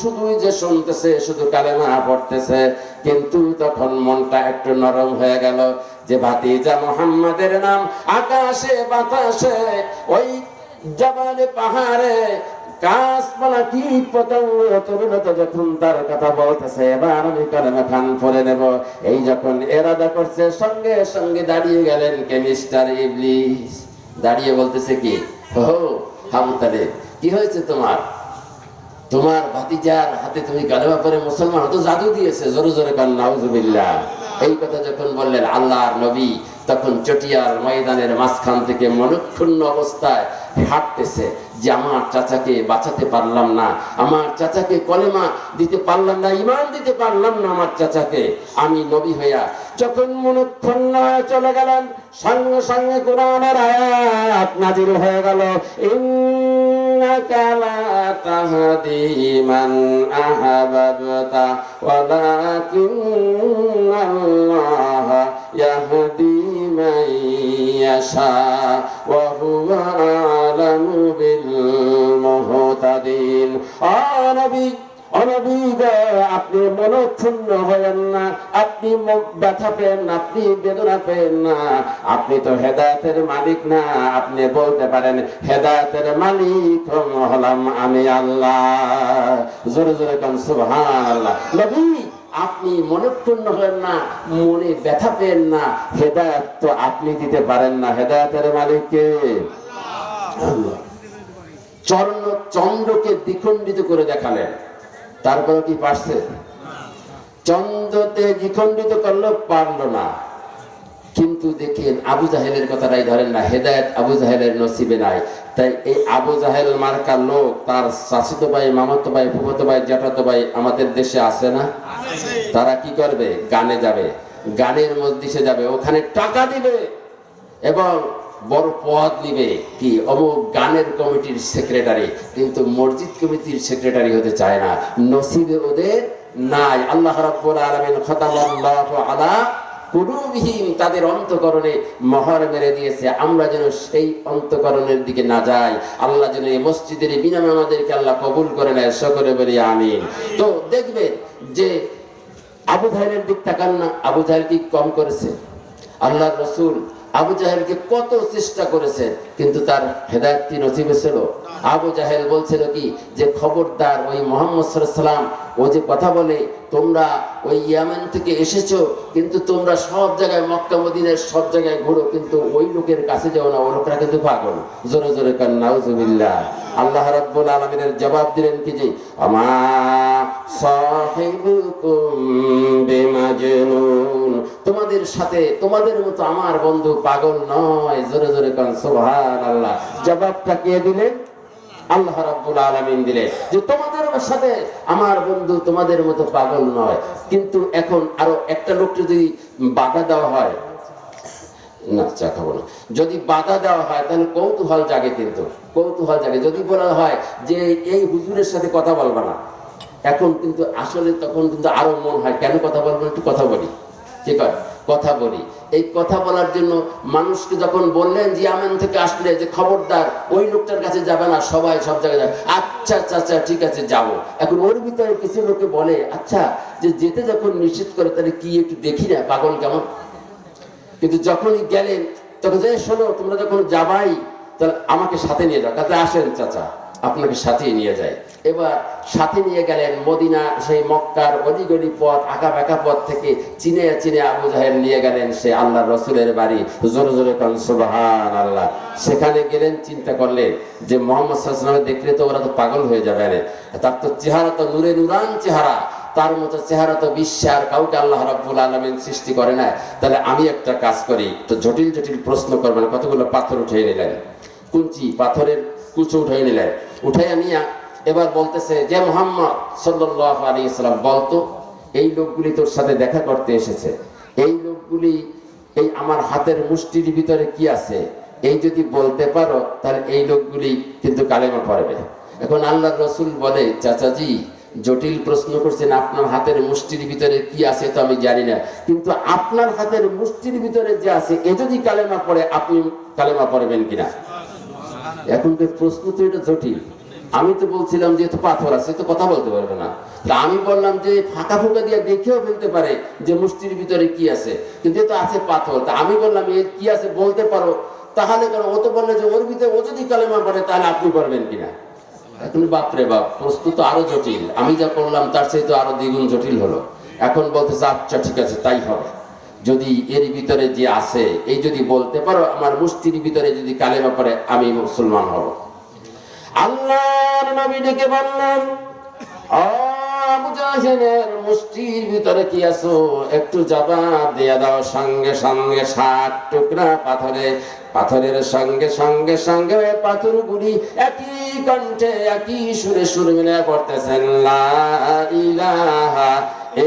শুধুই যে শুনতেছে, শুধু কালেমা পড়তেছে। কিন্তু তখন মনটা একটু নরম হয়ে গেল, যে ভাতিজা মুহাম্মাদের নাম আকাশে বাতাসে, ওই জাবালে পাহাড়ে, গাছপালা, কীট পতঙ্গ, তরুলতা যখন তার কথা বলতেছে, এবার আমি কালেমা খান পড়ে নেব, এই যখন এরাদা করছে, সঙ্গে সঙ্গে দাঁড়িয়ে গেলেন কে? মিস্টার ইবলিস। দাঁড়িয়ে বলতেছে কি, ও আবু তালেব, কি হয়েছে তোমার ভাতিজার হাতে তুমি কালেমা পড়ে মুসলমান হতে জাদু দিয়েছে। জোরে জোরে কান নাউজুবিল্লাহ। এই কথা যখন বললেন আল্লাহর নবী, তখন চটিয়ার ময়দানের মাঝখান থেকে মনক্ষুণ্ণ অবস্থায় হাঁটতেছে, যে আমার চাচাকে বাঁচাতে পারলাম না, আমার চাচাকে কলেমা দিতে পারলাম না, ঈমান দিতে পারলাম না আমার চাচাকে, আমি নবী হইয়া যখন মনক্ষুণ্ণ হয়ে চলে গেলেন, সঙ্গে সঙ্গে কোরআনের আয়াত নাজিল হয়ে গেল, ইন্নাকা লা তাহদি মান আহবাবতা ওয়ালাকিন্নাল্লাহ ইয়াহদি মান ইয়াশা ওয়া হুয়া আ'লামু বিল মুহতাদিন। অনবীগ আপনি মনক্ষুণ্ণ হবেন না, আপনি ব্যথা পেন না, আপনি বেদনা পেন না। আপনি তো হেদায়েতের মালিক না, আপনি বলতে পারেন হেদায়েতের মালিক হলাম আমি আল্লাহ। জোরে জোরে কান সুবহানাল্লাহ। নবী আপনি মনক্ষুণ্ণ হবেন না, মনে ব্যথা পেন না, হেদায়েত তো আপনি দিতে পারেন না, হেদায়েতের মালিক কে? আল্লাহ। চন্দ্রকে দ্বিখণ্ডিত করে দেখালেন, তারপরে কি পারছে? চন্দ্রতে দ্বিখণ্ডিত করলো, পারলো না। কিন্তু দেখেন আবু জাহেলের কথাটাই ধরেন না, হেদায়েত আবু জাহেলের নসিবে নাই। তাই এই আবু জাহেল মার্কা লোক, তার চাচাতো ভাই, মামাতো ভাই, ফুফাতো ভাই, জ্যাঠাতো ভাই আমাদের দেশে আছে না? তারা কি করবে? গানে যাবে, গানের মজলিসে যাবে, ওখানে টাকা দিবে এবং বড় পদ নিবে, কি অমুক গানের কমিটির সেক্রেটারি, কিন্তু মসজিদ কমিটির সেক্রেটারি হতে চায় না, নসিবে ওদের নাই। আল্লাহ রাব্বুল আলামিন খাতামাল্লাহু আলা কুলুবিহিম, তাদের অন্তঃকরণে মোহর মেরে দিয়েছে। আমরা যেন সেই অন্তঃকরণের দিকে না যাই। আল্লাহ যেন এই মসজিদের বিনামে আমাদেরকে আল্লাহ কবুল করে নেয়, সকলে বলি আমিন। তো দেখবেন যে আবু জাহেলের দিক তাকান না, আবু জাহেল কি কম করেছে? আল্লাহর রাসূল আবু জাহেলকে কত চেষ্টা করেছে, কিন্তু তার হেদায়েত কি নসিবে ছিল? আবু জাহেল বলছিল কি যে খবরদার, ওই মুহাম্মদ সাল্লাল্লাহু আলাইহি সাল্লাম ও যে কথা বলে, তোমরা ওই ইয়ামেন থেকে এসেছো, কিন্তু তোমরা সব জায়গায় মক্কা মদিনার সব জায়গায় ঘুরো, কিন্তু ওই লোকের কাছে যাও না, ওই লোকরা কিন্তু পাগল। জোরে জোরে কান নাউজুবিল্লাহ। আল্লাহ রাব্বুল আলামিনের জবাব দিলেন কি যে আমা সাহিবুকুম বিমাজনুন, তোমাদের সাথে তোমাদের মতো আমার বন্ধু পাগল নয়। জোরে জোরে কান সুবহানাল্লাহ। জবাবটা কে দিলেন? আল্লাহ রাব্বুল আলামিন দিলেন যে তোমাদের সাথে আমার বন্ধু তোমাদের মতো পাগল নয়। কিন্তু এখন আরো একটা লোককে যদি বাধা দেওয়া হয়, না চা খাবো না, যদি বাধা দেওয়া হয় তাহলে কৌতূহল জাগে, কিন্তু কৌতূহল জাগে। যদি বলা হয় যে এই হুজুরের সাথে কথা বলবা না, এখন কিন্তু আসলে তখন কিন্তু আরো মন হয় কেন কথা বলবো, একটু কথা বলি, ঠিক আছে কথা বলি। এই কথা বলার জন্য মানুষকে যখন বললেন যে ইয়ামেন থেকে আসলে যে খবরদার ওই লোকটার কাছে যাবে না, সবাই সব জায়গায় যাবে, আচ্ছা চাচা ঠিক আছে যাবো। এখন ওর ভিতরে কিছু লোকে বলে আচ্ছা যে যেতে যখন নিষেধ করে তাহলে কি একটু দেখি না পাগল কেমন। কিন্তু যখনই গেলেন তখন যে শোনো তোমরা যখন যাবাই তাহলে আমাকে সাথে নিয়ে যাও, কাছে আসেন চাচা আপনাকে সাথে নিয়ে যায়। এবার সাথে নিয়ে গেলেন মদিনা, সেই মক্কার অলিগলি পথ, আঁকা বাঁকা পথ থেকে চিনে চিনে আবু জাহেল নিয়ে গেলেন সে আল্লাহ রসুলের বাড়ি। জোরে জোরে কান সুবহানাল্লাহ। সেখানে গেলেন, চিন্তা করলেন যে মুহাম্মদ সাল্লাল্লাহু আলাইহি ওয়াসাল্লাম দেখলে তো ওরা তো পাগল হয়ে যাবে, তার তো চেহারা তো নূরে নূরান চেহারা, তার মতো চেহারা তো বিশ্বে আর কাউকে আল্লাহ রাব্বুল আলামিন সৃষ্টি করে না। তাহলে আমি একটা কাজ করি, তো জটিল জটিল প্রশ্ন করবেন। কতগুলো পাথর উঠিয়ে নিলেন, কুঞ্চি পাথরের কুচো উঠিয়ে নিলেন, উঠাইয়া নিয়া এবার বলতেছে যে মুহাম্মদ সাল্লাল্লাহু আলাইহি ওয়াসাল্লাম বলতো এই লোকগুলি তোর সাথে দেখা করতে এসেছে, এই লোকগুলি এই আমার হাতের মুষ্টির ভিতরে কি আছে এই যদি বলতে পারো তাহলে এই লোকগুলি কিন্তু কালেমা পড়বে। এখন আল্লাহর রাসূল বলে চাচাজি জটিল প্রশ্ন করছেন, আপনার হাতের মুষ্টির ভিতরে কি আছে তো আমি জানি না, কিন্তু আপনার হাতের মুষ্টির ভিতরে যে আছে এ যদি কালেমা পড়ে আপনি কালেমা পড়বেন কিনা। এখন তো প্রশ্ন তো এটা জটিল। আমি তো বলছিলাম যে পাথর আছে তো কথা বলতে পারবে না, আমি বললাম যে ফাঁকা ফোঁকা দিয়ে দেখেও ফেলতে পারে যে মুষ্টির ভিতরে কি আছে, কিন্তু এ তো আছে পাথর। তা আমি বললাম এর কি আছে বলতে পারো, তাহলে কেন ও তো বললে যে ওর ভিতরে ও যদি কালেমা পড়ে তাহলে আপনি পারবেন কিনা। এখন বাপরে বাপ, প্রশ্ন তো আরো জটিল, আমি যা করলাম তার চেয়ে তো আরো দ্বিগুণ জটিল হলো। এখন বলতেছে আচ্ছা ঠিক আছে তাই হবে, যদি এর ভিতরে যে আছে এই যদি বলতে পারো আমার মুষ্টির ভিতরে যদি কালেমা পড়ে আমি মুসলমান হব। আল্লাহর নবী ডেকে বললেন আবু জাহেলের মুষ্টির ভিতরে কি আছো একটু জবাব দিয়ে দাও। সঙ্গে সঙ্গে 7 টুকরা পাথরের সঙ্গে সঙ্গে সঙ্গে পাথরগুলি একই কণ্ঠে একই সুরে সুর মিলে পড়তেছেন লা ইলাহা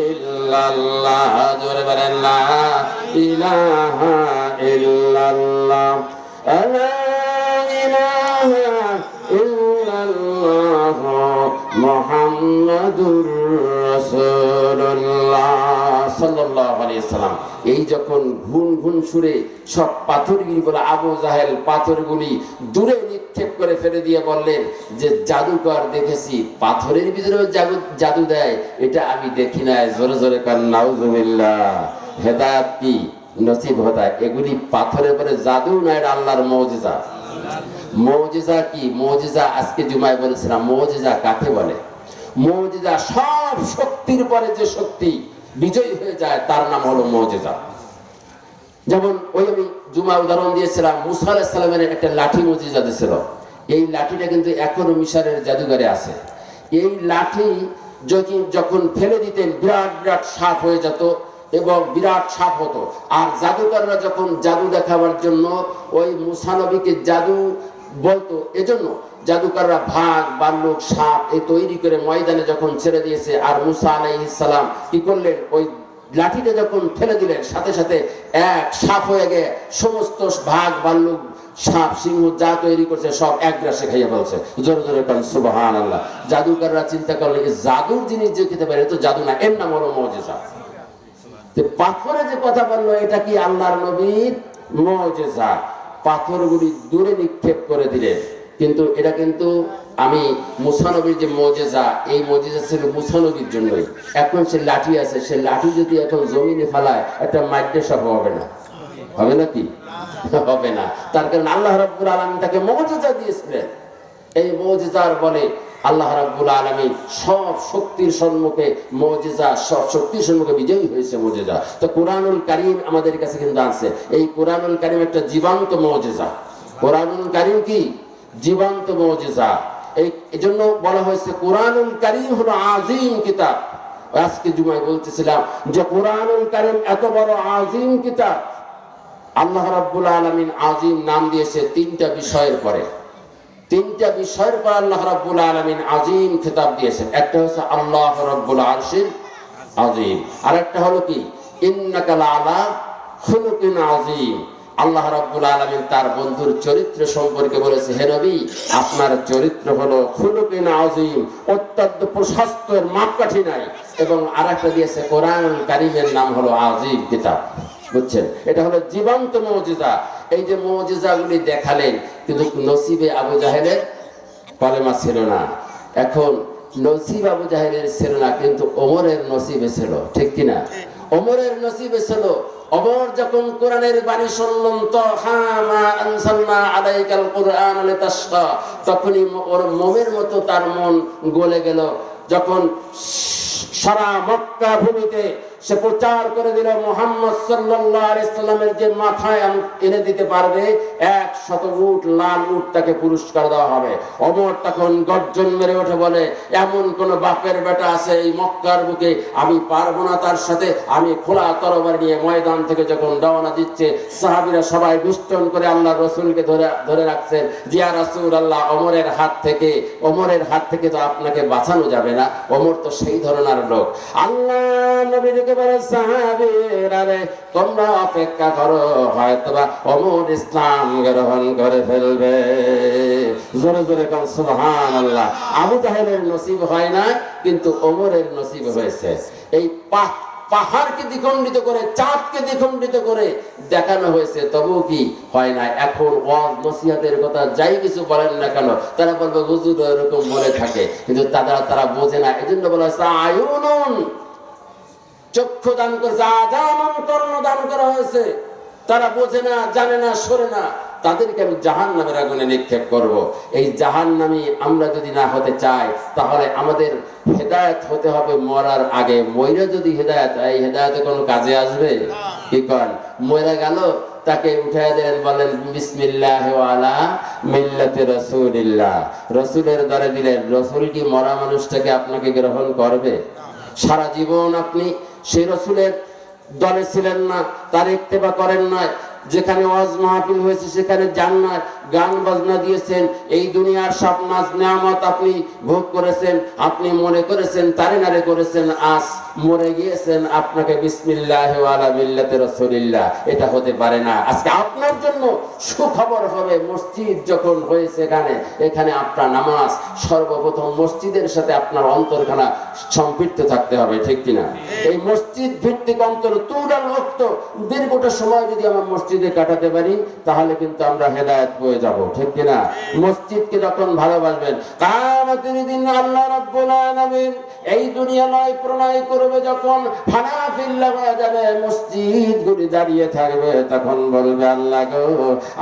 ইল্লাল্লাহ। জোরে বলেন লা ইলাহা ইল্লাল্লাহ, লা ইলাহা ইল্লাল্লাহ মুহাম্মাদুর রাসূলুল্লাহ সাল্লাল্লাহু আলাইহি ওয়াসাল্লাম। এই যখন ঘুন ঘুন সুরে সব পাথরগুলি বলে আবু জাহেল পাথরগুলি দূরে নিক্ষেপ করে ফেলে দিয়ে বললেন যে জাদুকর দেখেছি, পাথরের ভিতরে জাদু দেয় এটা আমি দেখি নাই। জোরে জোরে কান নাউজুবিল্লাহ। হেদায়েত কি নসিব হতা, এগুলি পাথরের পরে জাদু না, এটা আল্লাহর মুজিজা। মুজিজা কি? মুজিজা আজকে জুমায় বলেছিলাম, মুজিজা কাকে বলে? মুজিজা সব শক্তির পরে যে শক্তি বিজয়ী হয়ে যায় তার নাম হলো মুজিজা। যেমন ওই আমি জুমা উদাহরণ দিয়েছিলাম, মুসা আলাইহিস সালামের একটা লাঠি মুজিজা দিয়েছিল। এই লাঠিটা কিন্তু এখনো মিশরের জাদুঘরে আছে। এই লাঠি যখন ফেলে দিতেন বিরাট বিরাট সাপ হয়ে যেত এবং বিরাট সাপ হতো। আর জাদুকররা যখন জাদু দেখাবার জন্য ওই মুসা নবীকে জাদু বলতো, এজন্য জাদুকররা ভাগ বাল্লুক সাপ এই তৈরি করে ময়দানে যখন ছেড়ে দিয়েছে, আর মুসা আলাইহিস সালাম কি করলেন, ওই লাঠিটা যখন ফেলে দিলেন সাথে সাথে এক সাপ হয়ে গিয়ে সমস্ত ভাগ বাল্লুক সাপ সিংহ যা তৈরি করছে সব এক গ্রাসে খাইয়ে ফেলছে। জোরে জোরে কান সুবহানাল্লাহ। জাদুকররা চিন্তা করলে জাদুর জিনিস যে খেতে পারে তো জাদু না, এর নাম হলো মুজিজা। পাথরে যে কথা বললো এটা কি আল্লাহর নবীর মুজিজা। পাথরগুলি দূরে নিক্ষেপ করে দিলেন, কিন্তু এটা কিন্তু আমি মুসা নবীর যে মুজিজা, এই মুজিজা ছিল মুসা নবীর জন্যই। এখন সে লাঠি আছে, সে লাঠি যদি এখন জমিনে ফেলায় একটা মাইক্রোসফট হবে না, হবে নাকি? হবে না। তার কারণ আল্লাহ রাব্বুল আলামিন তাকে মুজিজা দিয়েছিলেন। এই মুজিজার বলে আল্লাহ রাব্বুল আলামিন সব শক্তির সম্মুখে মুজিজা, সব শক্তির সম্মুখে বিজয়ী হয়েছে মুজিজা। তো কোরআনুল কারীম আমাদের কাছে কিন্তু আছে। এই কোরআনুল কারীম একটা জীবন্ত মুজিজা। কোরআনুল কারীম কি? জীবন্ত মুজিজা। এই জন্য বলা হয়েছে কোরআনুল কারীম হলো আযীম কিতাব। আজকে জুমায় বলতেছিলাম যে কোরআনুল কারীম এত বড় আযীম কিতাব। আল্লাহ রাব্বুল আলামিন আযীম নাম দিয়েছে তিনটা বিষয়ের পরে। তিনটা বিষয়ের পর আল্লাহ রাব্বুল আলামিন আযীম খেতাব দিয়েছেন। একটা হচ্ছে আল্লাহ রাব্বুল আরশিল আযীম, আর একটা হলো কি ইন্নাকা লাআলা খুলুকিন আযীম। আল্লাহ রাব্বুল আলামিন তার বন্ধুর চরিত্র সম্পর্কে বলেছে, হে নবী আপনার চরিত্র হলো খুলুকিন আযীম, অত্যন্ত প্রশস্তের মাপকাঠি নাই। এবং আরেকটা দিয়েছে কোরআনুল কারীমের নাম হলো আযীম কিতাব। বুঝছেন? এটা হলো জীবন্ত মুজিজা। এই যে মুজিজাগুলি দেখালেন, কিন্তু নসিবে আবু জাহেলের কলেমা ছিল না। এখন নসিব আবু জাহেলের ছিল না, কিন্তু ওমরের নসিবে ছিল, ঠিক কিনা? ওমরের নসিবে ছিল। ওমর যখন কোরআনের বাণী শুনলেন, তাহা মা আনসালনা আলাইকাল কুরআন লিতাশকা, তখনই ওর মোমের মতো তার মন গলে গেল। যখন সারা মক্কা ভূমিতে সে প্রচার করে দিল মুহাম্মদ সাল্লাল্লাহু আলাইহি সাল্লামের যে মাথায় এনে দিতে পারবে 100 উট, লাল উট তাকে পুরস্কার দেওয়া হবে। ওমর তখন গর্জন মেরে ওঠে, বলে এমন কোন বাপের বেটা আছে এই মক্কার বুকে, আমি পারবো না তার সাথে। আমি খোলা তরবারি নিয়ে ময়দান থেকে যখন রওনা দিচ্ছে, সাহাবীরা সবাই বিষ্টন করে আল্লাহর রাসূলকে ধরে রাখছেন, জিয়া রাসূলুল্লাহ ওমরের হাত থেকে তো আপনাকে বাঁচানো যাবে না। ওমর তো সেই ধরনের লোক। আল্লাহ নবীকে বলে, সাহাবীরা রে তোমরা অপেক্ষা করো, হয়তোবা ওমর ইসলাম গ্রহণ করে ফেলবে। জোরে জোরে কান সুবহানাল্লাহ। আবু জাহেলের নসিব হয় না, কিন্তু ওমরের নসিব হয়েছে। এই পাহাড়কে দ্বিখণ্ডিত করে, চাঁদকে দ্বিখণ্ডিত করে দেখানো হয়েছে, তবুও কি হয় না। এখন ওয়াজ নসিহতের কথা যাই কিছু বলেন না কেন, তারা বলবে হুজুর এরকম বলে থাকে, কিন্তু তারা বোঝে না। এজন্য বলা হয়েছে আয়ুনুন, চক্ষু দান করেছে, আযানুন কর্ণ দান করা হয়েছে। তারা বোঝে না, জানে না, সরে না, তাদেরকে আমি জাহান্নামের আগুনে নিক্ষেপ করব। এই জাহান্নামী আমরা যদি না হতে চাই, তাহলে আমাদের হেদায়েত হতে হবে মরার আগে। মইরা যদি হেদায়েত, এই হেদায়েতে কোনো কাজে আসবে? কি করেন? মইরা গেল, তাকে উঠাইয়া দিলেন, বলেন বিসমিল্লাহি ওয়া আলা মিল্লাতি রাসূলিল্লাহ, রাসূলের দরে দিলেন। রাসূল কি মরা মানুষটাকে আপনাকে গ্রহণ করবে? সারা জীবন আপনি সেই রাসূলের দলে ছিলেন না, তার ইত্তেবা করেন না। যেখানে ওয়াজ মাহফিল হয়েছে সেখানে যান না, গান বাজনা দিয়েছেন, এই দুনিয়ার সব নাজ নিয়ামত আপনি ভোগ করেছেন। আপনি মনে করেছেন তারে নারে করেছেন। আজ মরে গিয়েছেন, আপনাকে বিসমিল্লাহ ওয়া আলা মিল্লাতি রাসূলিল্লাহ, এটা হতে পারে না। আজকে আপনার জন্য সুখবর হবে, মসজিদ যখন হয়েছে এখানে আপনার নামাজ সর্বপ্রথম মসজিদের সাথে আপনার অন্তরখানা সম্পৃক্ত থাকতে হবে, ঠিক কিনা? এই মসজিদ ভিত্তিক অন্তর তুলার ওয়াক্ত দীর্ঘটা সময় যদি আমরা মসজিদে কাটাতে পারি তাহলে কিন্তু আমরা হেদায়েত পেয়ে যাব, ঠিক কিনা? মসজিদকে যখন ভালোবাসবেন, কিয়ামতের দিন আল্লাহ রাব্বুল আলামিন এই দুনিয়া নয় প্রণয় করবে, যখন ফানাফিল্লাহ হয়ে যাবে, মসজিদগুলি দাঁড়িয়ে থাকবে, তখন বলবে আল্লাহ গো,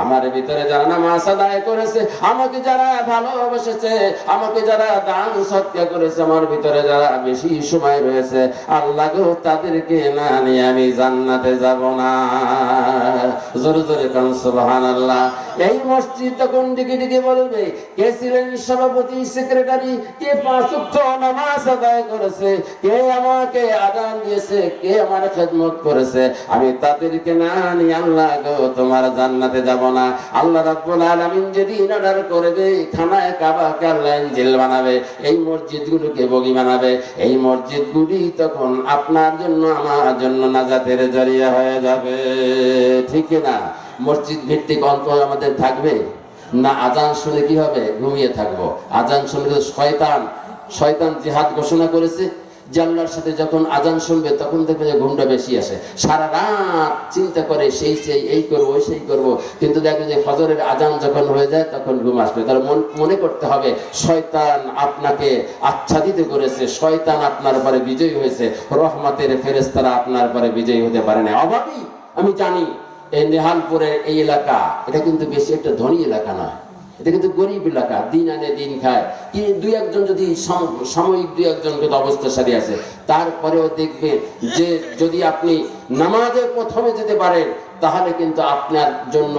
আমার ভিতরে যারা নামাজ আদায় করেছে, আমাকে যারা ভালোবেসেছে, আমাকে যারা দান সৎকার করেছে, আমার ভিতরে যারা বেশি সময় রয়েছে, আল্লাহ গো তাদেরকে না নিয়ে আমি জান্নাতে যাব না। জোরে জোরে কান সুবহানাল্লাহ। এই মসজিদ তখন দিকে দিকে বলবে, কে ছিলেন সভাপতি, সেক্রেটারি, কে 5 ওয়াক্ত নামাজ আদায় করেছে, কে আমাকে আযান দিয়েছে, কে আমার খেদমত করেছে, আমি তাদেরকে না নিয়ে আল্লাহ গো তোমার জান্নাতে যাব না। আল্লাহ রাব্বুল আলামিন যেদিন অর্ডার করবে, খানায়ে কাবাকে আল্লাহ ইনজিল বানাবে, এই মসজিদগুলোকে বগি বানাবে, এই মসজিদগুলি তখন আপনার জন্য আমার জন্য নাজাতের জরিয়া হয়ে যাবে, ঠিক না? মসজিদ ভিত্তিক অন্তর আমাদের থাকবে না? আজান শুনে কি হবে? ঘুমিয়ে থাকবো। আজান শুনলে শয়তান জিহাদ ঘোষণা করেছে যে আল্লাহর সাথে যখন আজান শুনবে তখন দেখবে যে ঘুমটা বেশি আসে, সারা রাত চিন্তা করে সেই এই করবো সেই করবো, কিন্তু দেখবে যে ফজরের আজান যখন হয়ে যায় তখন ঘুম আসবে। তার মনে করতে হবে শয়তান আপনাকে আচ্ছাদিত করেছে, শয়তান আপনার উপরে বিজয়ী হয়েছে, রহমতের ফেরেশতারা আপনার উপরে বিজয়ী হতে পারে না। অভাবী আমি জানি, এই নেহালপুরের এই এলাকা এটা কিন্তু বেশি একটা ধনী এলাকা নয়, এটা কিন্তু গরিব এলাকা, দিন আনে দিন খায়। কি দুই একজন যদি সাময়িক দুই একজন অবস্থাশালী আছে, তারপরেও দেখবেন যে যদি আপনি নামাজের প্রথমে যেতে পারেন তাহলে কিন্তু আপনার জন্য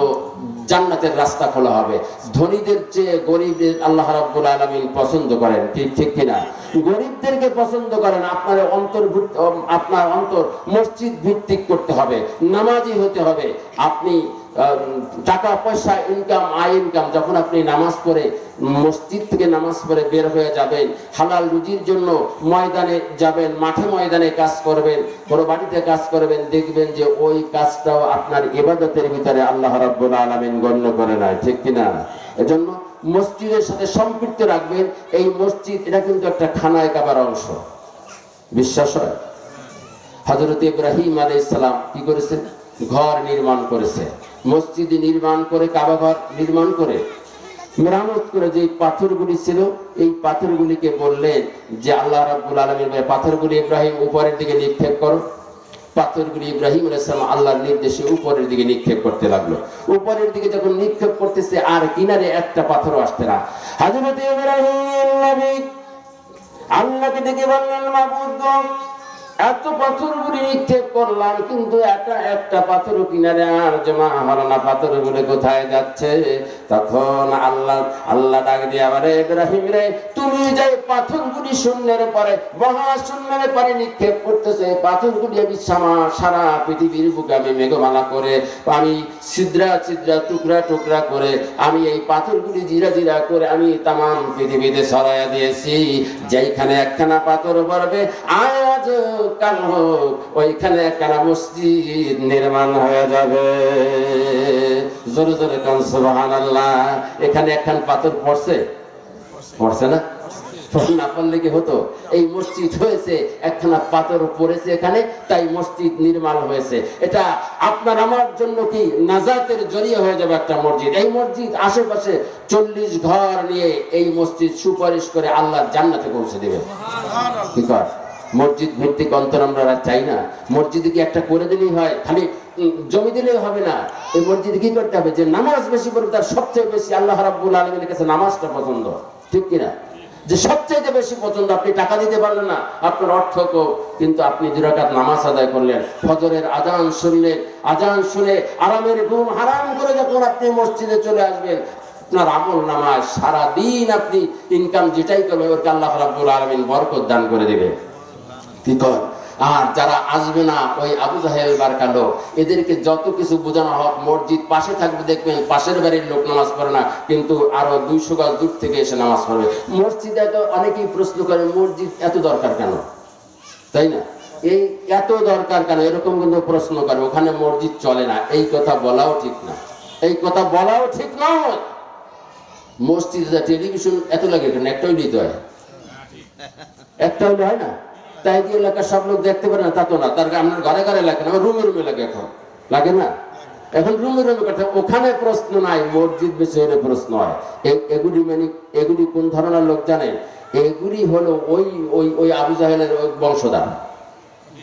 জান্নাতের রাস্তা খোলা হবে। ধনীদের চেয়ে গরিবদের আল্লাহ রাব্বুল আলামিন পছন্দ করেন, ঠিক কিনা? গরিবদেরকে পছন্দ করেন। আপনার অন্তর মসজিদ ভিত্তিক করতে হবে, নামাজি হতে হবে। আপনি টাকা পয়সা ইনকাম যখন আপনি নামাজ পড়ে মসজিদ থেকে নামাজ পড়ে বের হয়ে যাবেন, হালাল রুজির জন্য ময়দানে যাবেন, মাঠে ময়দানে কাজ করবেন, বড় বাড়িতে কাজ করবেন, দেখবেন যে ওই কাজটাও আপনার ইবাদতের ভিতরে আল্লাহ রাব্বুল আলামিন গণ্য করে নেয়, ঠিক কিনা? এজন্য মসজিদের সাথে সম্পৃক্ত রাখবেন। এই মসজিদ এটা কিন্তু একটা খানায়ে কাবার অংশ, বিশ্বাস হয়? হযরত ইব্রাহিম আলাইহিস সালাম কি করেছেন? ঘর নির্মাণ করেছে, মসজিদ নির্মাণ করে, কাবা ঘর নির্মাণ করে, মেরামত করে যে পাথরগুলি ছিল এই পাথরগুলিকে বললেন যে আল্লাহ রাব্বুল আলামিন পাথরগুলি ইব্রাহিম উপরের দিকে নিক্ষেপ করো। পাথরগুলি ইব্রাহিম আলাইহিস সালাম আল্লাহর নির্দেশে উপরের দিকে নিক্ষেপ করতে লাগলো। উপরের দিকে যখন নিক্ষেপ করতেছে আর কিনারে একটা পাথরও আসছে না। হযরত ইব্রাহিম নবী আল্লাহকে ডেকে বললেন, মাবুদ গো, এত পাথরগুলি নিক্ষেপ করলাম কিন্তু একটা পাথর কিনারে আর জমা হলো না, পাথরগুলো কোথায় যাচ্ছে? তখন আল্লাহ ডাক দিয়ে আবার, ইব্রাহিম রে, তুমি যে পাথরগুলি শূন্যের পরে মহাশূন্যের পরে নিক্ষেপ করতেছে, পাথরগুলি আমি সারা পৃথিবীর বুকে আমি মেঘমালা করে, আমি ছিদ্রা টুকরা টুকরা করে, আমি এই পাথরগুলি জিরা জিরা করে আমি তামাম পৃথিবীতে ছড়াইয়া দিয়েছি। যেইখানে একখানা পাথর পড়বে আজ কাল হোক ওইখানে একখানা মসজিদ নির্মাণ হয়ে যাবে। জোরে জোরে কান সুবহানাল্লাহ। এখানে একখান পাথর পড়ছে না? না পড়লে কি হতো? এই মসজিদ হয়েছে, একখানা পাথর পড়েছে এখানে, তাই মসজিদ নির্মাণ হয়েছে। এটা আপনার আমার জন্য কি নাজাতের জরিয়া হয়ে যাবে একটা মসজিদ। এই মসজিদ আশেপাশে 40 ঘর নিয়ে এই মসজিদ সুপারিশ করে আল্লাহর জান্নাতে পৌঁছে দেবে। কি কর? মসজিদ ভিত্তিক অন্তর আমরা চাই না। মসজিদে কি একটা করে দিলেই হয়, খালি জমি দিলেই হবে না। এই মসজিদে কি করতে হবে? যে নামাজ বেশি পড়বে তার সবচেয়ে বেশি আল্লাহ রাব্বুল আলামিনের কাছে নামাজটা পছন্দ, ঠিক কিনা? যে সবচেয়ে বেশি পছন্দ। আপনি টাকা দিতে পারলেন না, আপনার অর্থ কিন্তু আপনি 2 রাকাত নামাজ আদায় করলেন, ফজরের আজান শুনলেন, আজান শুনে আরামের ঘুম হারাম করে যখন আপনি মসজিদে চলে আসবেন, আপনার আমল নামায় সারা দিন আপনি ইনকাম যেটাই করবেন ওকে আল্লাহ রাব্বুল আলামিন বরকত দান করে দিবে। কি কর? আর যারা আসবে না, ওই আবু জাহেল বারকা লোক, এদেরকে যত কিছু বোঝানো হোক, মসজিদ পাশে থাকবে, দেখবেন পাশের বাড়ির লোক নামাজ পড়ে না, কিন্তু আরো 200 গজ দূর থেকে এসে নামাজ পড়বে। মসজিদে তো অনেকেই প্রশ্ন করে, মসজিদ এত দরকার কেন? তাই না? এই এত দরকার কেন, এরকম কিন্তু প্রশ্ন করে, ওখানে মসজিদ চলে না, এই কথা বলাও ঠিক না, এই কথা বলাও ঠিক নয়। মসজিদে টেলিভিশন এত লাগে কেন, একটা হইলেই তো হয়, একটা হইলে হয় না, তাই দিয়ে এলাকার সব লোক দেখতে পারে না তা তো না, তার আপনার ঘরে ঘরে লাগে না, আমার রুমে রুমে লাগে, এখন লাগে না, এখন রুমে রুমে কথা, ওখানে প্রশ্ন নাই, মসজিদ বেশি হলে প্রশ্ন হয়। এগুলি মানে এগুলি কোন ধরনের লোক জানেন? এগুলি হলো ওই ওই ওই আবু জাহেলের বংশধর।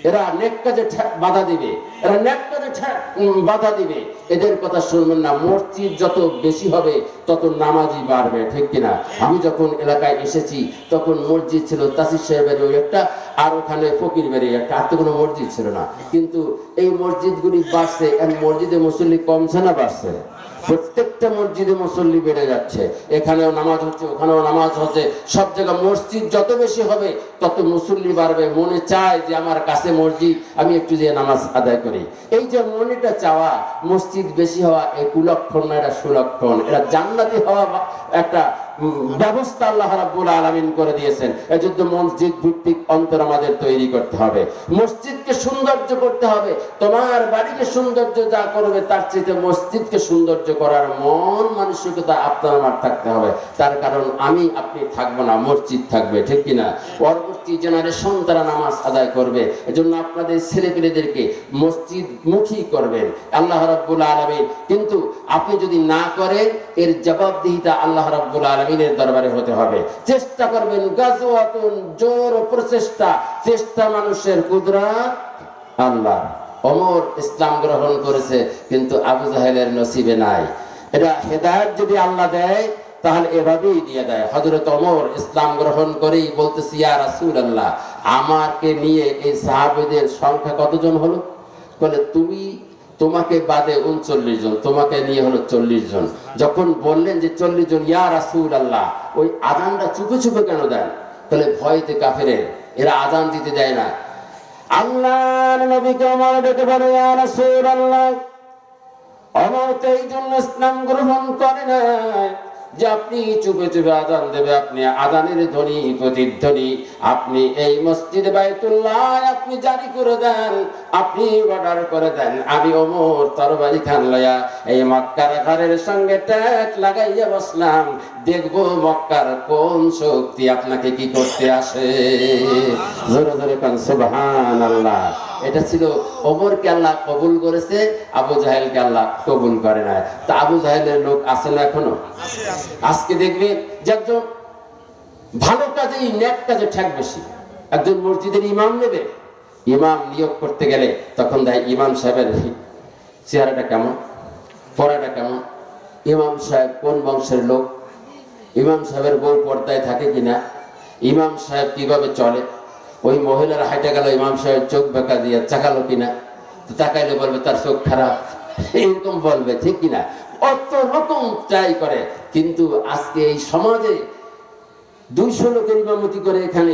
এরা নেক কাজে বাধা দিবে, এরা নেক কাজে বাধা দিবে, এদের কথা শুনবেন না। মসজিদ যত বেশি হবে তত নামাজি বাড়বে, ঠিক কিনা? আমি যখন এলাকায় এসেছি তখন মসজিদ ছিল তাসির সাহেবের ওই একটা, আর ওখানে ফকির বাড়ি একটা, আর তো কোনো মসজিদ ছিল না। কিন্তু এই মসজিদগুলি বাড়ছে, মসজিদে মুসল্লি কমছে না বাড়ছে? প্রত্যেকটা মসজিদে মুসল্লি বেড়ে যাচ্ছে, এখানেও নামাজ হচ্ছে, ওখানেও নামাজ হচ্ছে, সব জায়গায় মসজিদ যত বেশি হবে তত মুসল্লি বাড়বে। মনে চায় যে আমার কাছে মসজিদ, আমি একটু যে নামাজ আদায় করি। এই যে মনেটা চাওয়া, মসজিদ বেশি হওয়া, এই কুলক্ষণ না, এটা সুলক্ষণ, এটা জান্নাতি হওয়া একটা ব্যবস্থা আল্লাহ রাব্বুল আলামিন করে দিয়েছেন। এজন্য মসজিদ ভিত্তিক অন্তর আমাদের তৈরি করতে হবে, মসজিদকে সৌন্দর্য করতে হবে। তোমার বাড়িকে সৌন্দর্য যা করবে তার চেয়ে মসজিদকে সৌন্দর্য করার মন মানসিকতা আপনার আমার থাকতে হবে। তার কারণ আমি আপনি থাকবো না, মসজিদ থাকবে, ঠিক কিনা? পরবর্তী জেনারেশন তারা নামাজ আদায় করবে। এজন্য আপনাদের ছেলেপেলেদেরকে মসজিদ মুখী করবেন আল্লাহ রাব্বুল আলামিন। কিন্তু আপনি যদি না করেন, এর জবাবদিহিতা আল্লাহ রাব্বুল আলামিনের দরবারে হতে হবে। চেষ্টা করবেন, গাজওয়াতুন, জোর প্রচেষ্টা, চেষ্টা মানুষের, কুদরত আল্লাহ। ওমর ইসলাম গ্রহণ করেছে, কিন্তু আবু জাহেলের নসিবে নাই। এটা হেদায়েত যদি আল্লাহ দেয় তাহলে এভাবেই দিয়ে দেয়। হযরত ওমর ইসলাম গ্রহণ করেই বলতেছি, ইয়া রাসূলুল্লাহ, আমাকে নিয়ে এই সাহাবীদের সংখ্যা কতজন হলো? বলে তোমাকে বাদে 39 জন, তোমাকে নিয়ে হলো 40 জন। যখন বললেন যে 40 জন, ইয়া রাসূলুল্লাহ, ওই আযানটা চুপে চুপে কেন দেন? বলে ভয়তে কাফেরের, এরা আযান দিতে দেয় না। আল্লাহর নবীকে ওমর ডেকে বলে, ইয়া রাসূলুল্লাহ, ওমর তো এই জন্য ইসলাম গ্রহণ করে না যে আপনি চুপে চুপে আযান দেবে, আপনি আযানের ধ্বনি প্রতিধ্বনি আপনি এই মসজিদ বাইতুল্লাহ আপনি জারি করে দেন, আপনি অর্ডার করে দেন। আমি ওমর তরবারি খান লয়া এই মক্কার ঘরের সঙ্গে ট্যাগ লাগাইয়া বসলাম, দেখবো মক্কার কোন শক্তি আপনাকে কি করতে আসে। জোরে জোরে কান সুবহানাল্লাহ। এটা ছিল ওমরকে আল্লাহ কবুল করেছে, আবু জাহেলকে আল্লাহ কবুল করে না। তা আবু জাহেলের লোক আছে না এখনো? আজকে দেখবেন যে একজন ভালো কাজেই নেক কাজে ঠেক বেশি। একজন মসজিদের ইমাম নেবে, ইমাম নিয়োগ করতে গেলে তখন দেয় ইমাম সাহেবের চেহারাটা কেমন, পড়াটা কেমন, ইমাম সাহেব কোন বংশের লোক, ইমাম সাহেবের বউ পর্দায় থাকে কিনা, ইমাম সাহেব কিভাবে চলে, ওই মহিলার হাইটে গেল ইমাম সাহেব চোখ বেঁকা দিয়ে চাকালো কিনা, তো তাকাইলে বলবে তার চোখ খারাপ, এরকম বলবে, ঠিক কিনা? অত রকম ট্রাই করে। কিন্তু আজকে এই সমাজে 200 লোকের ইমামতি করে, এখানে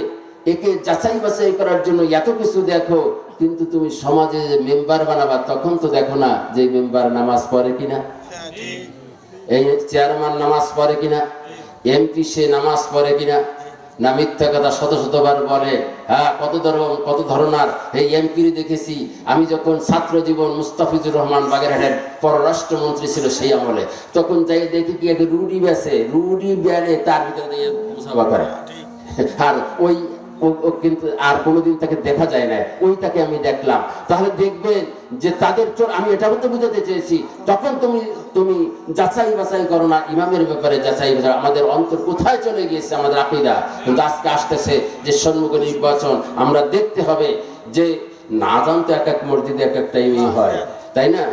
একে যাচাই বাছাই করার জন্য এত কিছু দেখো, কিন্তু তুমি সমাজে মেম্বার বানাবা তখন তো দেখো না যে মেম্বার নামাজ পড়ে কিনা, এই চেয়ারম্যান নামাজ পড়ে কিনা, এমপি সে নামাজ পড়ে কিনা, না মিথ্যা কথা শতবার বলে। হ্যাঁ, কত ধরনের এই এমপির দেখেছি আমি যখন ছাত্র জীবন, মুস্তাফিজুর রহমান বাগেরহাটের পররাষ্ট্রমন্ত্রী ছিল সেই আমলে, তখন যাই দেখি কি একটা রুডি বেছে, রুডি বেলে তার ভিতরে দিয়ে মুসাফা করে, আর ওই কিন্তু আর কোনোদিন তাকে দেখা যায় না, ওইটাকে আমি দেখলাম। তাহলে দেখবেন যে তাদের চোর, আমি এটা বলতে বুঝাতে চেয়েছি, তখন তুমি যাচাই বাছাই করো না ইমামের ব্যাপারে, যাচাই বাছাই। আমাদের অন্তর কোথায় চলে গিয়েছে, আমাদের আকীদা। কিন্তু আজকে আসতেছে যে সম্মুখে নির্বাচন, আমরা দেখতে হবে যে না জানতে এক এক মসজিদে এক এক টাইমে হয়, তাই না?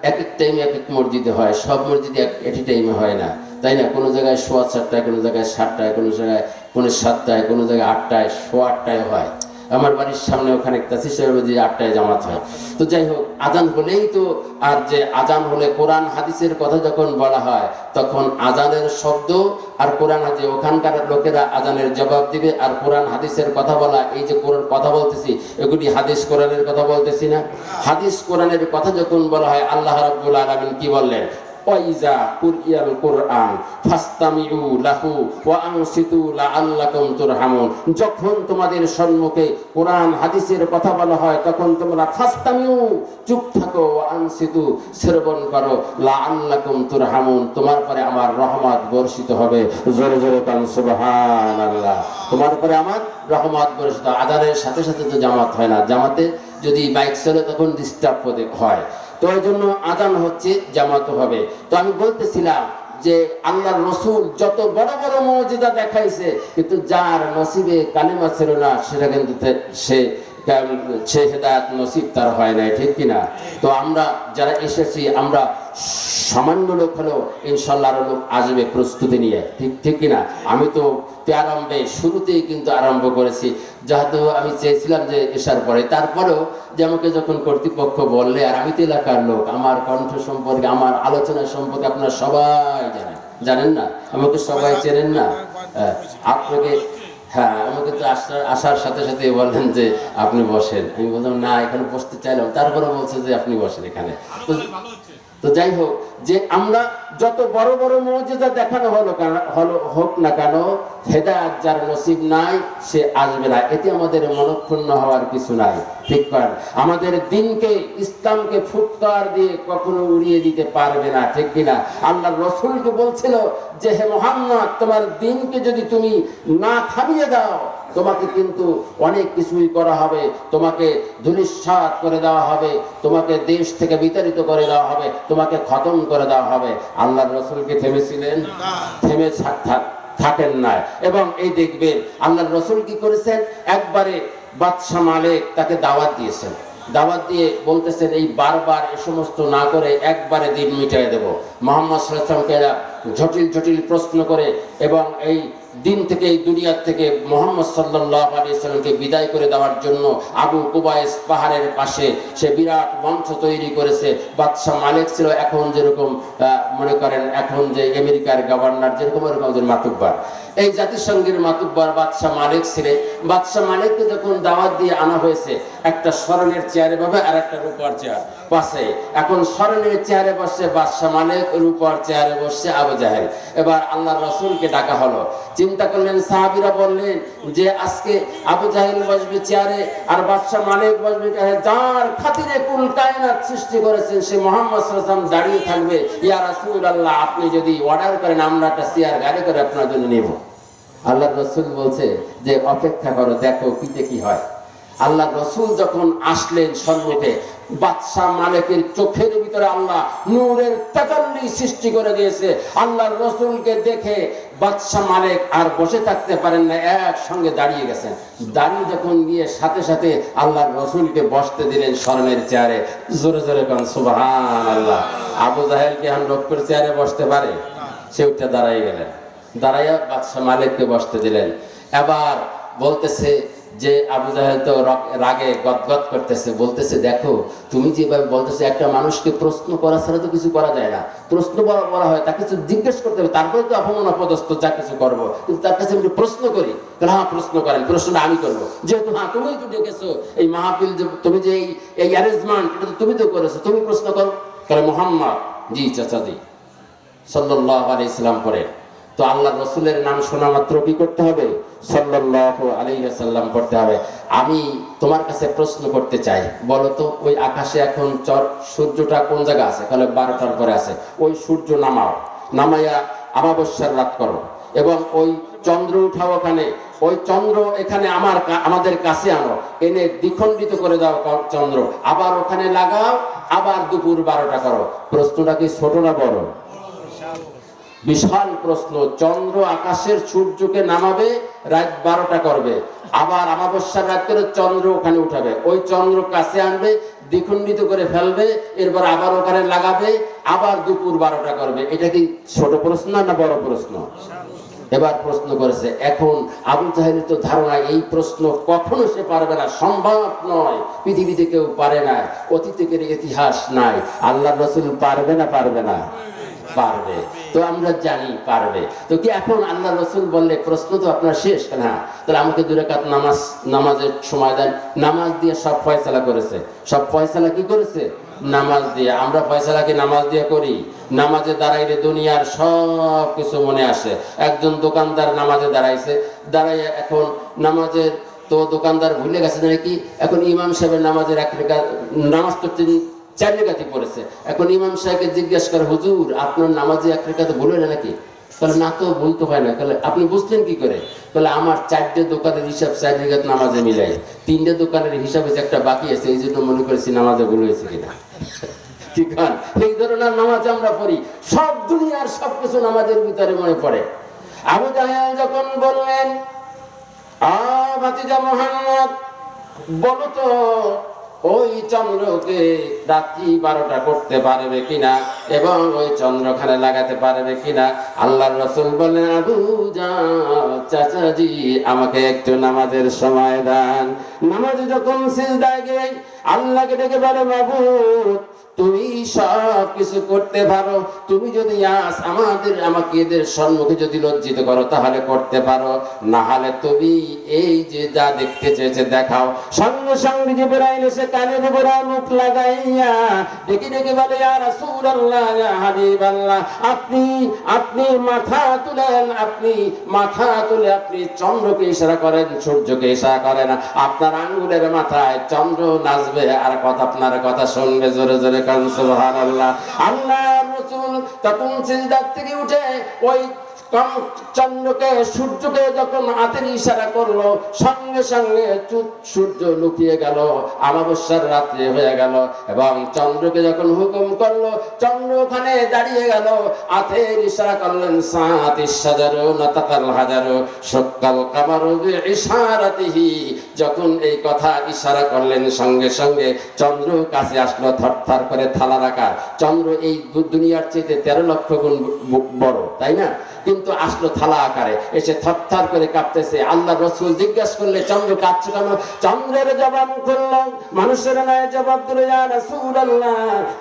এক এক টাইমে এক এক মসজিদে হয়, সব মসজিদে একই টাইমে হয় না, তাই না? কোনো জায়গায় 7:15, কোনো জায়গায় 7টায়, কোনো জায়গায় 7:45, কোনো জায়গায় 8টায়, 8:15 হয়। আমার বাড়ির সামনে ওখানে তাসির সাহেব 8টায় জামাত হয়। তো যাই হোক, আজান হলেই তো, আর যে আজান হলে কোরআন হাদিসের কথা যখন বলা হয় তখন আজানের শব্দ আর কোরআন হাদিস, ওখানকার লোকেরা আজানের জবাব দিবে, আর কোরআন হাদিসের কথা বলা, এই যে কোরআন কথা বলতেছি এগুলি হাদিস কোরআনের কথা বলতেছি না। হাদিস কোরআনের কথা যখন বলা হয়, আল্লাহ রাব্বুল আলামিন কি বললেন? ওয়াইজা কুরআল কুরআন ফাসতামিউ লাহু ওয়া আনসিতু লাআল্লাকুম তুরহামুন। যখন তোমাদের সম্মুখে কোরআন হাদিসের কথা বলা হয় তখন তোমরা ফাসতামিউ চুপ থাকো, ওয়া আনসিতু শ্রবণ করো, লাআল্লাকুম তুরহামুন তোমার পরে আমার রহমত বর্ষিত হবে। জোরে জোরে কান সুবহানাল্লাহ। তোমার পরে আমার রহমত বর্ষিত। আযানের সাথে সাথে তো জামাত হয় না, জামাতে যদি বাইক চলে তখন ডিস্টার্ব হয়, তো এই জন্য আযান হচ্ছে, জামাত হবে। তো আমি বলতেছিলাম যে আল্লাহর রাসূল যত বড় বড় মুজিজা দেখাইছে, কিন্তু যার নসিবে কালেমা ছিল না সেটা কিন্তু সে হেদায়েত নসিব তার হয় না, ঠিক কিনা? তো আমরা যারা এসেছি আমরা সামান্য লোক হলেও ইনশাল্লাহ আরো লোক আসবে প্রস্তুতি নিয়ে, ঠিক কিনা? আমি তো প্রারম্ভে শুরুতেই কিন্তু আরম্ভ করেছি, যেহেতু আমি চেয়েছিলাম যে এসার পরে, তারপরেও যে আমাকে যখন কর্তৃপক্ষ বললে, আর আমি তো এলাকার লোক, আমার কণ্ঠ সম্পর্কে আমার আলোচনা সম্পর্কে আপনারা সবাই জানেন না, আমাকে সবাই চেনেন না। আপনাকে হ্যাঁ, আমাকে তো আসার সাথে সাথে বললেন যে আপনি বসেন। আমি বললাম না, এখানে বসতে চাইলাম, তারপরে বলছে যে আপনি বসেন এখানে। তো যাই হোক, যে আমরা যত বড় বড় মুজিজা দেখানো হোক না কেন, হেদায়েত যার নসিব নাই সে আসবে না, এতে আমাদের মনক্ষুণ্ণ হওয়ার কিছু নাই, ঠিক করেন? আমাদের দিনকে, ইসলামকে ফুৎকার দিয়ে কখনো উড়িয়ে দিতে পারবে না, ঠিক কিনা? আল্লাহর রাসূলকে বলছিল যে হে মুহাম্মদ, তোমার দিনকে যদি তুমি না থামিয়ে দাও তোমাকে কিন্তু অনেক কিছুই করা হবে, তোমাকে ধূলিসাৎ করে দেওয়া হবে, তোমাকে দেশ থেকে বিতাড়িত করে দেওয়া হবে, তোমাকে খতম করে দেওয়া হবে। আল্লাহর রাসূলকে থেমেছিলেন? থেমে থাকেন না। এবং এই দেখবেন আল্লাহর রাসূল কি করেছেন, একবারে বাদশা মালিক তাকে দাওয়াত দিয়েছেন, দাওয়াত দিয়ে বলতেছেন এই বারবার এ সমস্ত না করে একবারে দিন মিটাই দেব। মুহাম্মদ সাল্লাল্লাহু আলাইহি ওয়াসাল্লামকে এরা জটিল জটিল প্রশ্ন করে এবং এই দিন থেকে, এই দুনিয়ার থেকে মুহাম্মদ সাল্লাল্লাহু আলাইহি ওয়াসাল্লামকে বিদায় করে দেওয়ার জন্য আবু কুবাইস পাহাড়ের পাশে সে বিরাট মঞ্চ তৈরি করেছে। বাদশা মালিক ছিল এখন যেরকম মনে করেন এখন যে আমেরিকার গভর্নর যেরকম, এরকম মাতুব্বার, এই জাতিসংঘের মাতুব্বার বাদশা মালিক ছিলেন। বাদশা মালিককে যখন দাওয়াত দিয়ে আনা হয়েছে, একটা স্মরণের চেয়ারে পাবে আর একটা রূপার চেয়ার পাশে। এখন স্মরণের চেয়ারে বসছে বাদশা মালিক, রূপার চেয়ারে বসছে আবু জাহেল। এবার আল্লাহর রাসূলকে ডাকা হলো। চিন্তা করলেন, সাহাবীরা বললেন যে আজকে আবু জাহেল বসবে চেয়ারে আর বাদশা মালিক বসবে, যার খাতিরে কুল কায়নাত সৃষ্টি করেছেন সে মুহাম্মদ সাল্লাল্লাহু আলাইহি ওয়াসাল্লাম দাঁড়িয়ে থাকবে। ইয়া রাসূলুল্লাহ, আপনি যদি অর্ডার করেন আমরা একটা চেয়ার গাড়ি করে আপনার জন্য নেব। আল্লাহর রাসূল বলছে যে অপেক্ষা করো, দেখো কি হয়। আল্লাহর রাসূল যখন আসলেন সম্মুখে, বাদশা মালিকের চোখের ভিতরে আল্লাহ নূরের তাজাল্লি সৃষ্টি করে দিয়েছে। আল্লাহর রাসূলকে দেখে বাদশা মালিক আর বসে থাকতে পারেন না, একসঙ্গে দাঁড়িয়ে গেছেন। দাঁড়িয়ে যখন গিয়ে সাথে সাথে আল্লাহর রাসূলকে বসতে দিলেন স্মরণের চেয়ারে। জোরে জোরে কান সুবহানাল্লাহ। আবু জাহেল কি এখন রক্ষের চেয়ারে বসতে পারে? সে উঠে দাঁড়াই গেলেন, দাঁড়াইয়া বাদশা মালিককে বসতে দিলেন। এবার বলতেছে যে আবু জাহেল তো রাগে গদগদ করতেছে, বলতেছে দেখো তুমি যেভাবে বলতেছো, একটা মানুষকে প্রশ্ন করা ছাড়া তো কিছু করা যায় না। প্রশ্ন বলা হয়, তাকে কিছু জিজ্ঞেস করতে হবে, তারপরে তো অপমান অপদস্থ যা কিছু করবো। কিন্তু তার কাছে আমি প্রশ্ন করি, তাহলে হ্যাঁ প্রশ্ন করেন, প্রশ্নটা আমি করবো, যেহেতু হ্যাঁ তুমি তো ডেকেছো এই মাহফিল, তুমি যে এই অ্যারেঞ্জমেন্ট এটা তো তুমি তো করেছো, তুমি প্রশ্ন করো। তাহলে মুহাম্মদ জি চাচাজি সাল্লাল্লাহু আলাইহি সাল্লাম পড়ে। তো আল্লাহর রাসূলের নাম শোনা মাত্র কি করতে হবে? সাল্লাল্লাহু আলাইহি ওয়াসাল্লাম পড়তে হবে। আমি তোমার কাছে প্রশ্ন করতে চাই, বলো তো ওই আকাশে এখন সূর্যটা কোন জায়গা আছে? তাহলে 12টার পরে আছে। ওই সূর্য নামাইয়া অমাবস্যার রাত করো এবং ওই চন্দ্র উঠাও ওখানে, ওই চন্দ্র এখানে আমাদের কাছে আনো, এনে দ্বিখণ্ডিত করে দাও চন্দ্র, আবার ওখানে লাগাও, আবার দুপুর 12টা করো। প্রশ্নটা কি ছোট না বড়? বিশাল প্রশ্ন। চন্দ্র আকাশের সূর্যকে নামাবে, রাত 12টা করবে, আবার অমাবস্যার রাত করে চন্দ্র ওখানে উঠাবে, ওই চন্দ্র কাছে আনবে, দ্বিখণ্ডিত করে ফেলবে, এরপর আবার ওখানে লাগাবে, আবার দুপুর 12টা করবে। এটা কি ছোট প্রশ্ন না বড় প্রশ্ন? এবার প্রশ্ন করেছে। এখন আবু জাহেলের তো ধারণা এই প্রশ্ন কখনো সে পারবে না, সম্ভব নয়, পৃথিবীতে কেউ পারে না, অতীতের ইতিহাস নাই। আল্লাহর রাসূল পারবে না? পারবে। তো আমরা জানি পারবে। তো কি এখন আল্লাহ রসুল বললে প্রশ্ন তো আপনার শেষ না, তাহলে আমাকে 2 রাকাত নামাজের সময় দেন। নামাজ দিয়ে সব ফয়সালা করেছে। সব ফয়সালা কি করেছে? নামাজ দিয়ে। আমরা ফয়সালা কি নামাজ দিয়ে করি? নামাজে দাঁড়াইলে দুনিয়ার সব কিছু মনে আসে। একজন দোকানদার নামাজে দাঁড়াইয়া এখন নামাজের তো দোকানদার ভুলে গেছে নাকি, এখন ইমাম সাহেবের নামাজের 1 রাকাত নামাজ তো তিনি 4 রাকাতই পড়েছে। এখন ইমাম সাহেবকে জিজ্ঞাসা করে, হুজুর আপনার নামাজে 1 রাকাত ভুল হলো নাকি? তাহলে না, তো ভুল তো হয় না। তাহলে আপনি বুঝলেন কি করে? তাহলে আমার 4টে দোকানের হিসাব 4 রাকাত নামাজে মিলাই, 3টে দোকানের হিসাবে একটা বাকি আছে, এই জন্য মনে করেছি নামাজে ভুল হয়েছে কিনা। ঠিক আছে, এই ধরনের নামাজ আমরা পড়ি, সব দুনিয়ার সবকিছু নামাজের ভিতরে মনে পড়ে। আবু জাহেল যখন বললেন, ভাতিজা মুহাম্মদ বলো তো ওই চন্দ্রকে রাত্রি 12টা করতে পারবে কিনা এবং ওই চন্দ্রখানে লাগাতে পারবে কিনা? আল্লাহর রাসূল বলেন, আবু জাহেল চাচাজি আমাকে একটু নামাজের সময় দেন। নামাজে যখন সিজদায় গিয়ে আল্লাহকে ডেকে বলে, মাবুদ তুমি সব কিছু করতে পারো, তুমি যদি আজ আমাকে এদের সম্মুখে যদি লজ্জিত করো তাহলে করতে পারো, না হলে তুমি এই যে যা দেখতে চেয়েছে দেখাও। সঙ্গে সঙ্গে জিবরাইল এসে কানে ধরে মুখ লাগাইয়া ডেকে ডেকে বলে, ইয়া রাসূলুল্লাহ, ইয়া হাবিবাল্লাহ, আপনি মাথা তুলেন, আপনি মাথা তুলে আপনি চন্দ্রকে ইশারা করেন, সূর্যকে ইশারা করেন, আপনার আঙ্গুলের মাথায় চন্দ্র নাচবে আর আপনার কথা শুনবে। জোরে জোরে কান সুবহানাল্লাহ। আল্লাহর রাসূল তখন সিজদা থেকে উঠে ওই চন্দ্রকে সূর্যকে যখন হাতের ইশারা করলো, সঙ্গে সঙ্গে সূর্য লুকিয়ে গেল, অমাবস্যার রাত্রি হয়ে গেল। এবং চন্দ্রকে যখন হুকুম করলো, চন্দ্র ওখানে দাঁড়িয়ে গেল, হাতের ইশারা করলেন, সাতিশ হাজারু নাতাকাল হাজারু শাক্কাল কামারু বিইশারাতিহি। যখন এই কথা ইশারা করলেন, সঙ্গে সঙ্গে চন্দ্র কাছে আসলো, থরথর করে থালার আকার। চন্দ্র এই দুনিয়ার চেয়ে 13 লক্ষ গুণ বড়, তাই না? কিন্তু আসলো থালা আকারে, এসে থরথর করে কাঁপতেছে। আল্লাহ রাসূল জিজ্ঞাসা করলে, চন্দ্র কাঁপছে কেন? চন্দ্রের জবাব করল, মানুষের নয় জবাব দিল, ইয়া রাসূলুল্লাহ,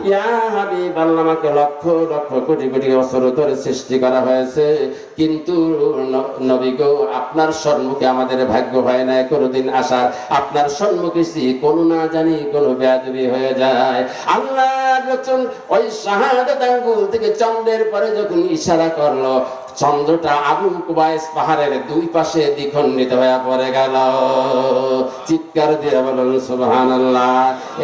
ইয়া হাবিবাল্লাহ, আমাকে লক্ষ লক্ষ কোটি কোটি বছর ধরে সৃষ্টি করা হয়েছে, কিন্তু নবী গো আপনার সম্মুখে আমাদের ভাগ্য হয় না কোনোদিন আসার। আপনার সম্মুখে কোনো না জানি কোনো বেয়াদবি হয়ে যায়। আল্লাহর রাসূল ওই শাহাদাত আঙ্গুল থেকে চন্দ্রের পরে যখন ইশারা করলো, চন্দ্রটা আবু কুবাইস পাহাড়ের 2 পাশে দ্বিখণ্ডিত হয়ে পড়ে গেল। চিৎকার দিয়ে বলুন সুবহানাল্লাহ।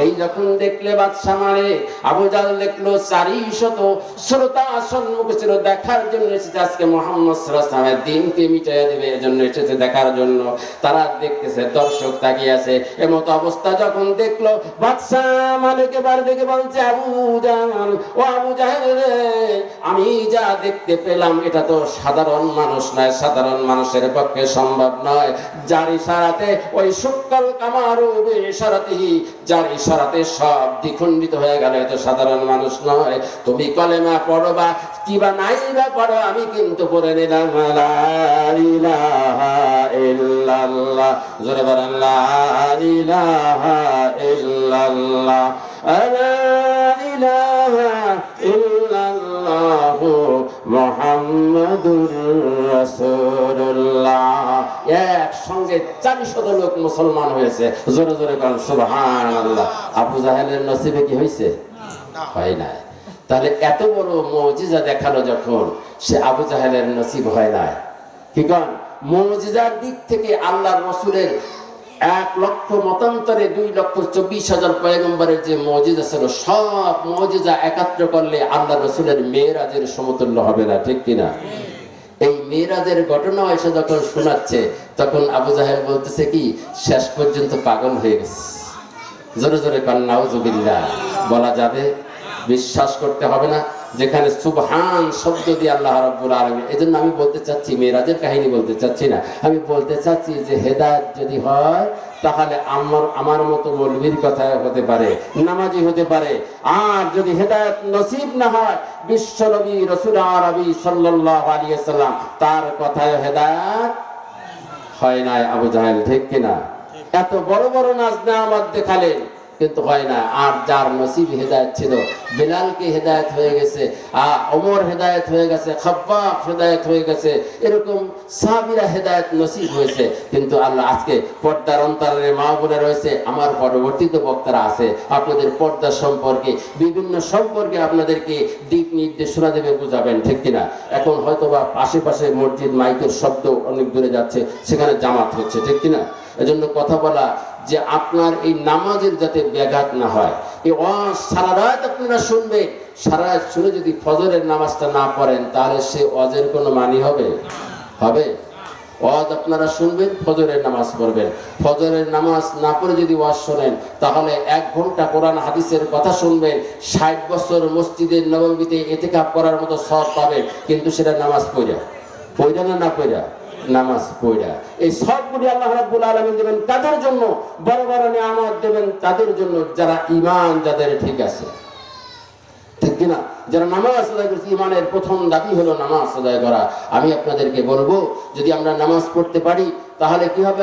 এই যখন দেখলে বাদশা মারে, আবু জাহল দেখলো 400 শ্রোতা সম্মুখে ছিল, দেখার জন্য এসেছে আজকে মুহাম্মদ সাল্লাল্লাহু আলাইহি ওয়াসাল্লামের দিনকে মিটাইয়া দেবে, এজন্য এসেছে দেখার জন্য। তারা দেখতেছে, দর্শক তাকিয়ে আছে। এমত অবস্থা যখন দেখলো, বাদশা মালিক এবার দেখে বলছে, আবু জাহল, ও আবু জাহেল, আমি যা দেখতে পেলাম এটা তো সাধারণ মানুষ নয়, সাধারণ মানুষের পক্ষে সম্ভব নয়। যার ইশারাতে ওই শুক্কাল কামারু বিইশারাতিহি, যার ইশারাতে সব দ্বিখণ্ডিত হয়ে গেল, এত সাধারণ মানুষ নয়। তুমি কলেমা পড়ো বা কিবা নাই বা পড়ো, আমি কিন্তু পড়ে নিলাম লা ইলাহা ইল্লাল্লাহ। জোরে বলেন লা ইলাহা ইল্লাল্লাহ, লা ইলাহা ইল্লাল্লাহু মুহাম্মাদুর রাসূলুল্লাহ। একসঙ্গে 400 লোক মুসলমান হয়েছে। জোরে জোরে বলেন সুবহানাল্লাহ। আবু জাহেলের নসিবে কি হয়েছে? হয় না। তাহলে এত বড় মুজিজা দেখালো যখন, সে আবু জাহেলের নসিব হয় না। কি কোন মুজিজার দিক থেকে আল্লাহর রাসূলের 1 লক্ষ মতান্তরে 2,24,000 পয়গম্বরের যে মুজিজা ছিল, সব মুজিজা একত্র করলে আল্লাহর রাসূলের মেরাজের সমতুল্য হবে না, ঠিক কিনা? এই মেরাজের ঘটনা এসে যখন শোনাচ্ছে, তখন আবু জাহেল বলতেছে কি, শেষ পর্যন্ত পাগল হয়ে গেছে। জোরে জোরে কান নাউযুবিল্লাহ বলা যাবে? বিশ্বাস করতে হবে না? যেখানে সুবহান শব্দ দিয়ে আল্লাহ রাব্বুল আলামিন, এজন্য আমি বলতে চাচ্ছি, মেরাজের কাহিনী বলতে চাচ্ছি না, আমি বলতে চাচ্ছি যে হেদায়েত যদি হয় তাহলে আমার মতো মৌলবীর কথা হতে পারে, নামাজি হতে পারে। আর যদি হেদায়েত নসিব না হয়, বিশ্ব নবী রাসূল আরবি সাল্লাল্লাহু আলাইহি ওয়াসাল্লাম তার কথায় হেদায়েত হয় না। আবু জাহেল, ঠিক কিনা? এত বড় বড় নাজ নেয়ামত দেখালেন, কিন্তু হয় না। আর যার নসিব হেদায়েত ছিল, বেলালকে হেদায়েত হয়ে গেছে, ওমর হেদায়েত হয়ে গেছে, খাব্বাব হেদায়েত হয়ে গেছে, এরকম সাহাবীরা হেদায়েত নসিব হয়েছে। কিন্তু আল্লাহ আজকে পর্দার অন্তরালে মা বোনে রয়েছে, আমার পরবর্তীতে বক্তারা আছে, আপনাদের পর্দা সম্পর্কে বিভিন্ন সম্পর্কে আপনাদেরকে দিক নির্দেশনা দেবে, বুঝাবেন, ঠিক কিনা? এখন হয়তোবা আশেপাশে মসজিদ মাইকের শব্দ অনেক দূরে যাচ্ছে, সেখানে জামাত হচ্ছে, ঠিক কিনা? এজন্য কথা বলা যে আপনার এই নামাজের যাতে ব্যাঘাত না হয়। এই সারা রাত আপনারা শুনবেন, সারা রাত শুনে যদি ফজরের নামাজটা না পড়েন, তাহলে সে ওয়াজের কোনো মানি হবে? ওয়াজ আপনারা শুনবেন, ফজরের নামাজ পড়বেন। ফজরের নামাজ না পড়ে যদি ওয়াজ শোনেন, তাহলে 1 ঘন্টা কোরআন হাদিসের কথা শুনবেন, 60 বছর মসজিদের নববীতে ইতিকাফ করার মতো সওয়াব পাবেন। কিন্তু সেটা নামাজ পড়া না পড়া, নামাজ পড়া। এই সবগুলি আল্লাহ রাব্বুল আলামিন দেবেন তাদের জন্য, বড় বড় নিয়ামত দেবেন তাদের জন্য যারা ঈমান যাদের ঠিক আছে, ঠিক কিনা? যারা নামাজ আদায় করছে, ঈমানের প্রথম দাবি হলো নামাজ আদায় করা। আমি আপনাদেরকে বলবো, যদি আমরা নামাজ পড়তে পারি তাহলে কি হবে?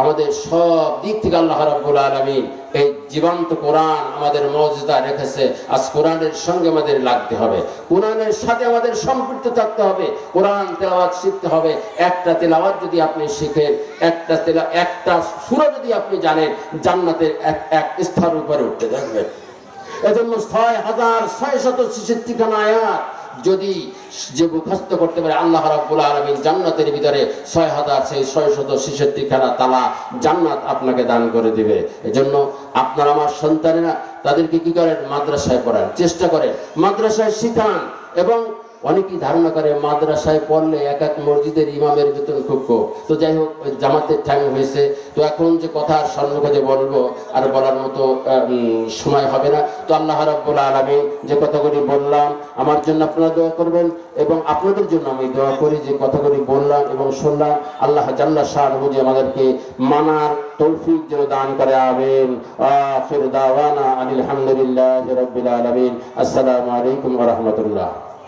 আমাদের সব দিক থেকে আল্লাহ রাব্বুল আলামিন এই জীবন্ত কোরআন আমাদের মর্যাদা রেখেছে। আজ কোরআনের সঙ্গে আমাদের লাগতে হবে, কোরআনের সাথে আমাদের সম্পৃক্ত থাকতে হবে, কোরআন তেলাওয়াত শিখতে হবে। একটা তেলাওয়াত যদি আপনি শিখেন, একটা সূরা যদি আপনি জানেন, জান্নাতের এক স্তর উপরে উঠতে থাকবেন। এজন্য 6666 খানা আয়াত যদি যে মুখস্থ করতে পারে, আল্লাহ রাব্বুল আলামিন জান্নাতের ভিতরে 6666 খানা তালা জান্নাত আপনাকে দান করে দিবে। এজন্য আপনার আমার সন্তানেরা, তাদেরকে কি করেন? মাদ্রাসায় পড়ান, চেষ্টা করেন, মাদ্রাসায় শিখান। এবং অনেকেই ধারণা করে মাদ্রাসায় পড়লে এক মসজিদের ইমামের বেতন খুব কম। তো যাই হোক, জামাতের টাইম হয়েছে, তো এখন যে কথা সম্মুখে যে বলবো আর বলার মতো সময় হবে না। তো আল্লাহ রাব্বুল আলামিন যে কথাগুলি বললাম, আমার জন্য আপনারা দোয়া করবেন এবং আপনাদের জন্য আমি দোয়া করি যে কথাগুলি বললাম এবং শুনলাম, আল্লাহ জাল্লা শাআনুহু যে আমাদেরকে মানার তৌফিক যেন দান করে। আমিন। আখির দাওয়ানা আলহামদুলিল্লাহি রাব্বিল আলামিন। আসসালামু আলাইকুম ওয়া রাহমাতুল্লাহ।